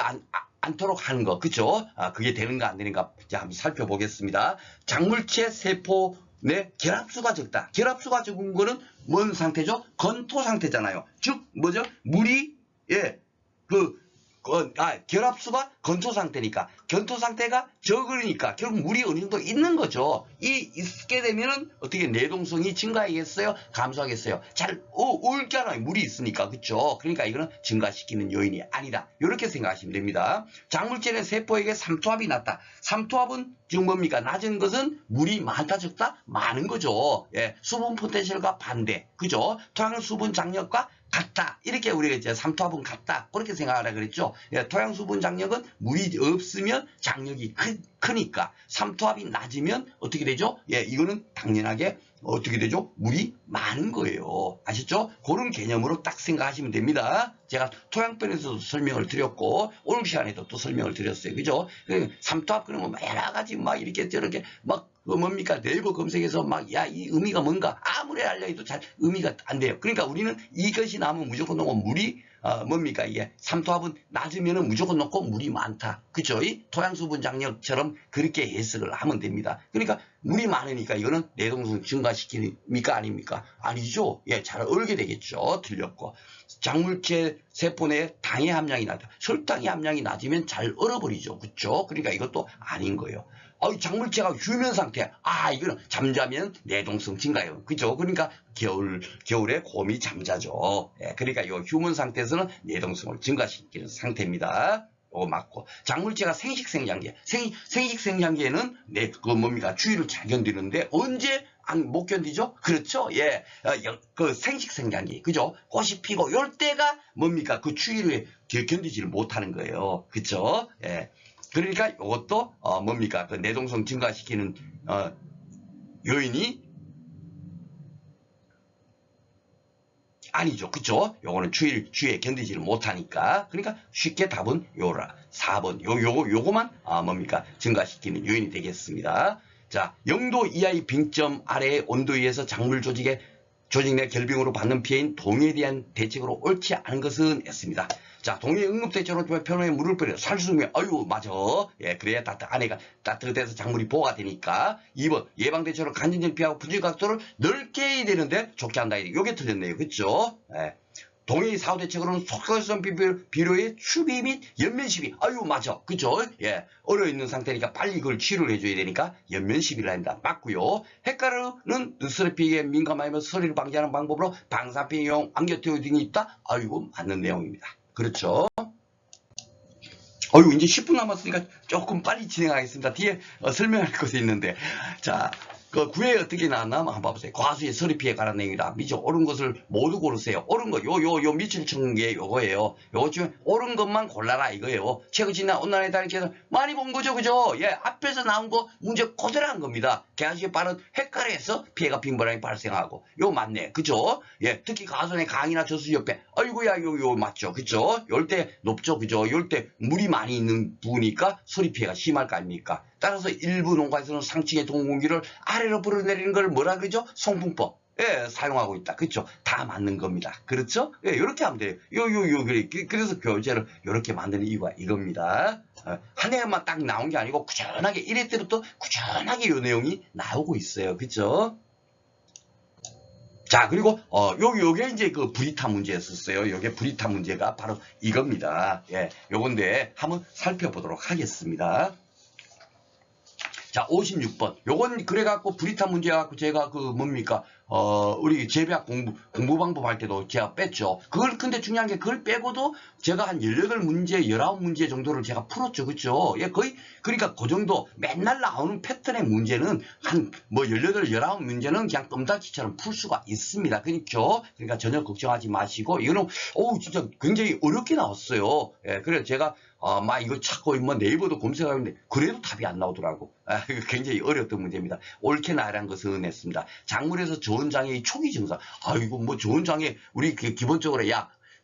Speaker 1: 않도록 하는 거, 그쵸? 그게 되는가 안 되는가 한번 살펴보겠습니다. 작물체 세포 내 결합수가 적다. 결합수가 적은 거는 뭔 상태죠? 건토 상태잖아요. 즉 뭐죠? 물이 결합수가 건토 상태니까 건토 상태가 적으니까 결국 물이 어느 정도 있는 거죠. 있게 되면은 어떻게 내동성이 증가하겠어요? 감소하겠어요? 잘 올잖아요. 물이 있으니까. 그쵸? 그러니까 이거는 증가시키는 요인이 아니다. 이렇게 생각하시면 됩니다. 작물체 내 세포에게 삼투압이 낮다. 삼투압은 즉 낮은 것은 물이 많다 적다? 많은 거죠. 예, 수분 포텐셜과 반대. 그죠? 토양 수분 장력과 같다. 이렇게 우리가 이제 삼투압은 같다. 그렇게 생각하라 그랬죠. 예, 토양 수분 장력은 물이 없으면 장력이 크니까 삼투압이 낮으면 어떻게 되죠? 예, 이거는 당연하게 어떻게 되죠? 물이 많은 거예요. 아셨죠? 그런 개념으로 딱 생각하시면 됩니다. 제가 토양편에서도 설명을 드렸고 오늘 시간에도 또 설명을 드렸어요. 그죠? 삼투압 그러면 여러 가지 이렇게 저렇게 네이버 검색해서 이 의미가 뭔가 아무리 알려도 잘 의미가 안 돼요. 그러니까 우리는 이것이 나오면 무조건 넣고 물이 이게 삼투압은 낮으면 무조건 넣고 물이 많다. 그죠? 이 토양수분 장력처럼 그렇게 해석을 하면 됩니다. 그러니까 물이 많으니까 이거는 내동성 증가시키니까 아닙니까? 아니죠. 예, 잘 얼게 되겠죠. 틀렸고. 작물체 세포 내에 당의 함량이 낮다. 설탕의 함량이 낮으면 잘 얼어버리죠. 그렇죠? 그러니까 이것도 아닌 거예요. 작물체가 휴면 상태. 이거는 잠자면 내동성 증가해요. 그죠? 그러니까 겨울에 곰이 잠자죠. 예, 그러니까 이 휴면 상태에서는 내동성을 증가시키는 상태입니다. 요거 맞고. 작물재가 생식생장제. 생식생장제는 그 뭡니까? 추위를 잘 견디는데 언제 못 견디죠? 그렇죠? 예. 그 생식생장제. 그죠? 꽃이 피고 요 때가 뭡니까? 그 추위를 견디지를 못하는 거예요. 그쵸? 예. 그러니까 이것도 뭡니까? 그 내동성 증가시키는 요인이 아니죠. 그쵸? 요거는 추위에 견디지를 못하니까. 그러니까 쉽게 답은 요라. 4번. 요거만 뭡니까? 증가시키는 요인이 되겠습니다. 자, 0도 이하의 빙점 아래의 온도위에서 작물 조직 내 결빙으로 받는 피해인 동해에 대한 대책으로 옳지 않은 것은 했습니다. 자, 동해 응급대책으로 표면에 물을 뿌려 살수면 아유 맞아. 예, 그래야 안에가 따뜻해서 작물이 보호가 되니까. 2번 예방대책으로 간전적 피하고 분질 각도를 넓게 해야 되는데 좁게 한다. 이게 틀렸네요. 그렇죠? 예. 동해의 사후대책으로는 속결성 비료의 추비 및 연면 시비. 아유 맞아. 그죠? 예. 얼어있는 상태니까 빨리 이걸 치료를 해줘야 되니까 연면 시비를 한다. 맞고요. 햇가루는 느스레 피해에 민감하면 서리를 방지하는 방법으로 방사피 이용, 안겨태우 등이 있다. 아이고 맞는 내용입니다. 그렇죠? 이제 10분 남았으니까 조금 빨리 진행하겠습니다. 뒤에 설명할 것이 있는데. 자, 그 구에 어떻게 나왔나 한번 봐보세요. 과수의 서리 피해 관한 내용이다. 미처 옳은 것을 모두 고르세요. 옳은 거, 요 밑줄 친 게 요거예요. 요거 중에 옳은 것만 골라라 이거예요. 최근 지난 온난화에 따르게서 많이 본 거죠, 그죠? 예, 앞에서 나온 거 문제 그대로 한 겁니다. 개화시에 빠른 햇가루에서 피해가 빈번하게 발생하고, 요 맞네, 그죠? 예, 특히 가수의 강이나 저수 옆에, 아이고야, 요 맞죠, 그죠? 요 때 높죠, 그죠? 요 때 물이 많이 있는 부니까 서리 피해가 심할 거 아닙니까? 따라서 일부 농가에서는 상층의 동공기를 아래로 불어내리는 걸 뭐라 그러죠? 송풍법. 예, 사용하고 있다. 그렇죠? 다 맞는 겁니다. 그렇죠? 예, 이렇게 하면 돼요. 그래서 교재를 이렇게 만드는 이유가 이겁니다. 한 해만 딱 나온 게 아니고 꾸준하게 1회 때부터 꾸준하게 이 내용이 나오고 있어요. 그렇죠? 자, 그리고 요게 이제 그 브리타 문제였었어요. 요게 브리타 문제가 바로 이겁니다. 예, 요건데 한번 살펴보도록 하겠습니다. 자, 56번. 요건 그래갖고 브리타 문제 갖고 제가 그 뭡니까? 우리 재배학 공부 방법 할 때도 제가 뺐죠. 근데 중요한 게 그걸 빼고도 제가 한 18문제, 19문제 정도를 제가 풀었죠. 그쵸? 예, 거의, 그러니까 그 정도 맨날 나오는 패턴의 문제는 18, 19문제는 그냥 껌딱지처럼 풀 수가 있습니다. 그러니까 전혀 걱정하지 마시고, 이거는, 진짜 굉장히 어렵게 나왔어요. 예, 그래서 제가 막 이거 찾고 네이버도 검색하는데 그래도 답이 안 나오더라고. 굉장히 어려웠던 문제입니다. 옳게 나란 것은 했습니다. 작물에서 저온장애의 초기 증상. 아이고 저온장애 우리 기본적으로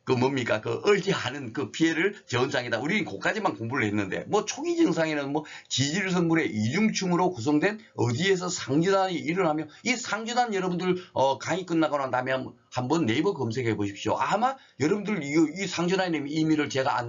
Speaker 1: 그 뭡니까? 그 얼지하는 그 피해를 저온장애다. 우리는 그까지만 공부를 했는데 초기 증상에는 지질 성분의 이중층으로 구성된 어디에서 상진환이 일어나며 이 상진환 여러분들 강의 끝나고 난 다음에 한번 네이버 검색해 보십시오. 아마 여러분들 이 상진환의 의미를 제가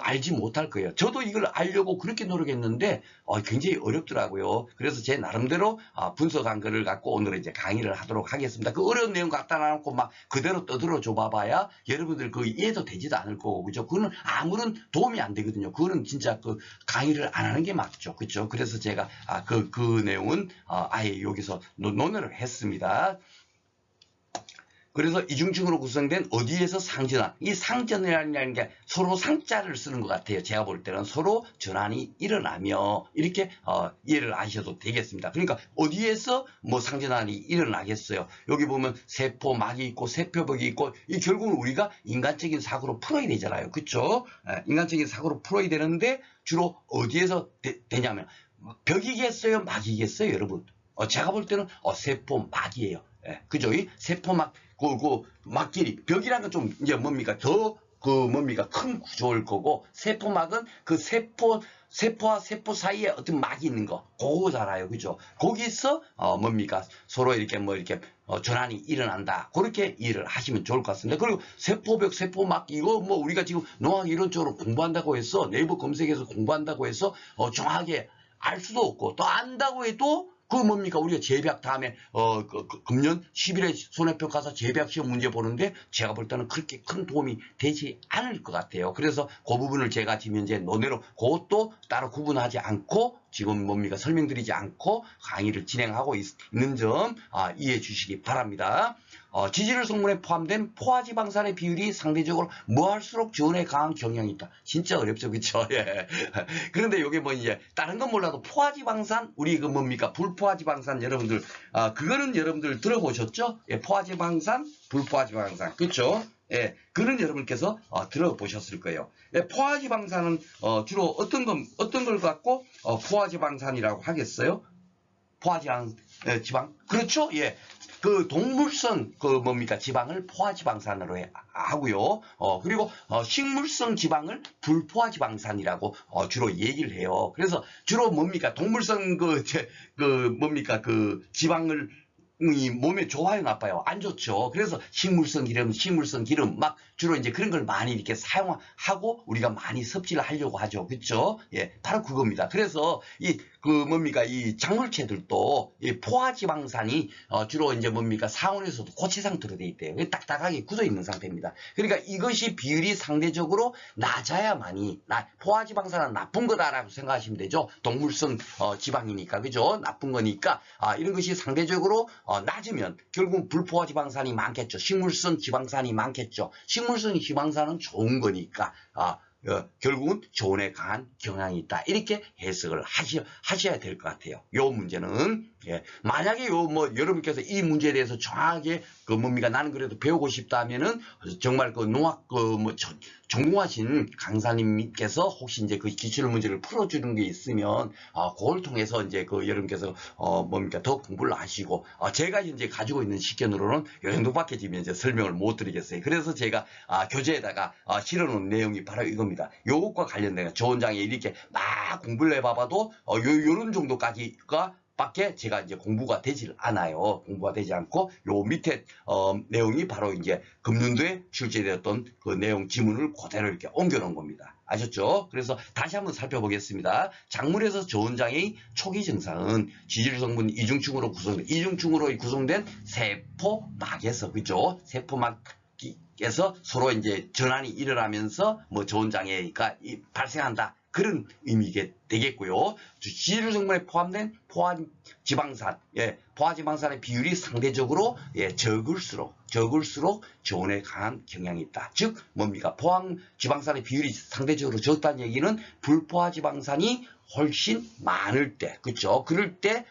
Speaker 1: 알지 못할 거예요. 저도 이걸 알려고 그렇게 노력했는데 굉장히 어렵더라고요. 그래서 제 나름대로 분석한 거를 갖고 오늘 이제 강의를 하도록 하겠습니다. 그 어려운 내용 갖다 놔놓고 막 그대로 떠들어 줘봐봐야 여러분들 그 이해도 되지도 않을 거고, 그죠? 그거는 아무런 도움이 안 되거든요. 그거는 진짜 그 강의를 안 하는 게 맞죠. 그죠? 그래서 제가 그 내용은 아예 여기서 논의를 했습니다. 그래서 이중층으로 구성된 어디에서 상전환, 이 상전환이라는 게 서로 상자를 쓰는 것 같아요. 제가 볼 때는 서로 전환이 일어나며 이렇게 이해를 하셔도 되겠습니다. 그러니까 어디에서 상전환이 일어나겠어요. 여기 보면 세포막이 있고 세표벽이 있고 이 결국은 우리가 인간적인 사고로 풀어야 되잖아요. 그렇죠? 인간적인 사고로 풀어야 되는데 주로 어디에서 되냐면 벽이겠어요? 막이겠어요? 여러분? 제가 볼 때는 세포막이에요. 그죠? 이 세포막 그 막길이 벽이라는 건 좀 이제 뭡니까 더 큰 구조일 거고, 세포막은 그 세포와 세포 사이에 어떤 막이 있는 거 그거잖아요. 그죠? 거기서 뭡니까 서로 이렇게 전환이 일어난다. 그렇게 이해를 하시면 좋을 것 같습니다. 그리고 세포벽, 세포막 이거 우리가 지금 농학 이론적으로 공부한다고 해서 네이버 검색해서 공부한다고 해서 정확하게 알 수도 없고, 또 안다고 해도 우리가 재배학 다음에 금년 10일에 손해평가사 재배학 시험 문제 보는데 제가 볼 때는 그렇게 큰 도움이 되지 않을 것 같아요. 그래서 그 부분을 제가 지금 현재 논의로 그것도 따로 구분하지 않고 지금 뭡니까 설명드리지 않고 강의를 진행하고 있는 점 이해해 주시기 바랍니다. 지질 성분에 포함된 포화지방산의 비율이 상대적으로 뭐할수록 저온에 강한 경향이 있다. 진짜 어렵죠, 그렇죠? 예. 그런데 이게 뭐 이제 다른 건 몰라도 포화지방산, 우리 그 뭡니까 불포화지방산 여러분들 그거는 여러분들 들어보셨죠? 예, 포화지방산, 불포화지방산, 그렇죠? 예, 그런 여러분께서 들어보셨을 거예요. 예, 포화지방산은 주로 어떤 걸 갖고 포화지방산이라고 하겠어요? 지방, 그렇죠? 예. 그 동물성 그 뭡니까 지방을 포화지방산으로 하고요. 그리고 식물성 지방을 불포화지방산이라고 주로 얘기를 해요. 그래서 주로 뭡니까 동물성 뭡니까 그 지방을 이 몸에 좋아요, 나빠요? 안 좋죠. 그래서 식물성 기름 막 주로 이제 그런 걸 많이 이렇게 사용하고 우리가 많이 섭취를 하려고 하죠. 그렇죠? 예, 바로 그겁니다. 그래서 이 작물체들도 이 포화지방산이 주로 이제 뭡니까 상온에서도 고체 상태로 돼 있대요. 딱딱하게 굳어 있는 상태입니다. 그러니까 이것이 비율이 상대적으로 낮아야만이 포화지방산은 나쁜 거다라고 생각하시면 되죠. 동물성 지방이니까 그죠? 나쁜 거니까 이런 것이 상대적으로 낮으면 결국 불포화지방산이 많겠죠. 식물성 지방산이 많겠죠. 식물성 지방산은 좋은 거니까 결국은 저온에 강한 경향이 있다. 이렇게 해석을 하셔야 될 것 같아요. 요 문제는 만약에 여러분께서 이 문제에 대해서 정확하게 나는 그래도 배우고 싶다면은 정말 농학 전공하신 강사님께서 혹시 이제 그 기출 문제를 풀어주는 게 있으면 그걸 통해서 이제 여러분께서 더 공부를 하시고 제가 현재 가지고 있는 식견으로는 이 정도밖에 지금 이제 설명을 못 드리겠어요. 그래서 제가 교재에다가 실어놓은 내용이 바로 이겁니다. 요것과 관련된 저온장애 이렇게 막 공부를 해봐도 요런 정도까지가 밖에 제가 이제 공부가 되질 않아요. 공부가 되지 않고 요 밑에 내용이 바로 이제 금년도에 출제되었던 그 내용 지문을 그대로 이렇게 옮겨놓은 겁니다. 아셨죠? 그래서 다시 한번 살펴보겠습니다. 작물에서 저온장애의 초기 증상은 지질성분 이중층으로 구성된 세포막에서 그죠? 세포막에서 서로 이제 전환이 일어나면서 저온장애가 발생한다. 그런 의미가 되겠고요. 지질 성분에 포함된 포화지방산, 포화지방산의 비율이 상대적으로 적을수록 저온에 강한 경향이 있다. 즉 뭡니까? 포화지방산의 비율이 상대적으로 적다는 얘기는 불포화지방산이 훨씬 많을 때, 그렇죠? 그럴 때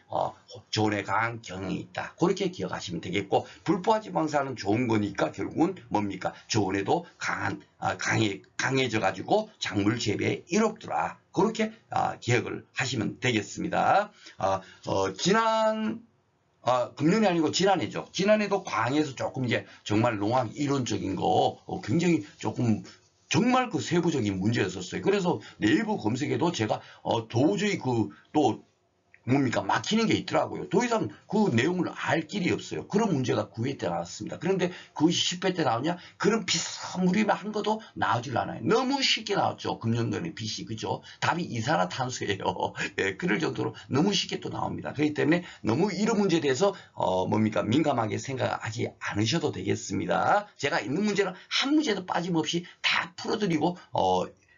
Speaker 1: 저온에 강한 경향이 있다. 그렇게 기억하시면 되겠고, 불포화지방산은 좋은 거니까 결국은 뭡니까? 저온에도 강해져 가지고 작물 재배에 이롭더라. 그렇게 기억을 하시면 되겠습니다. 금년이 아니고 지난해죠. 지난해도 광에서 조금 이제 정말 농학 이론적인 거 굉장히 조금 정말 그 세부적인 문제였었어요. 그래서 네이버 검색에도 제가 도저히 또 뭡니까 막히는 게 있더라고요. 더 이상 그 내용을 알 길이 없어요. 그런 문제가 9회 때 나왔습니다. 그런데 그것이 10회 때 나오냐? 그런 비스무리한 것도 나오질 않아요. 너무 쉽게 나왔죠. 금년도에는 BC 그죠? 답이 이산화탄소예요. 예, 그럴 정도로 너무 쉽게 또 나옵니다. 그렇기 때문에 너무 이런 문제에 대해서 민감하게 생각하지 않으셔도 되겠습니다. 제가 있는 문제는 한 문제도 빠짐없이 다 풀어드리고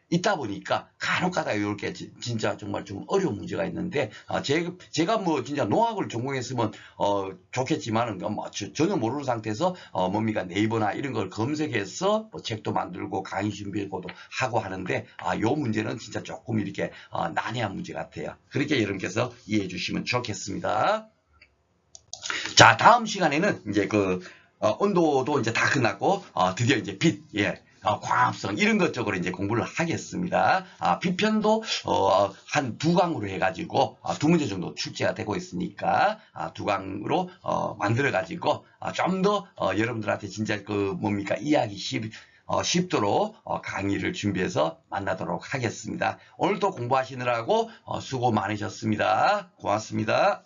Speaker 1: 있다 보니까 간혹가다 이렇게 진짜 정말 좀 어려운 문제가 있는데 제가 진짜 농학을 전공했으면 좋겠지만은 전혀 모르는 상태에서 네이버나 이런 걸 검색해서 책도 만들고 강의 준비하고도 하고 하는데 요 문제는 진짜 조금 이렇게 난해한 문제 같아요. 그렇게 여러분께서 이해해 주시면 좋겠습니다. 자, 다음 시간에는 이제 온도도 이제 다 끝났고 드디어 이제 빛 광합성 이런 것 쪽으로 이제 공부를 하겠습니다. 비편도 한 2강으로 해가지고 2문제 정도 출제가 되고 있으니까 2강으로 만들어 가지고 좀 더 여러분들한테 진짜 이해하기 쉽도록 강의를 준비해서 만나도록 하겠습니다. 오늘도 공부하시느라고 수고 많으셨습니다. 고맙습니다.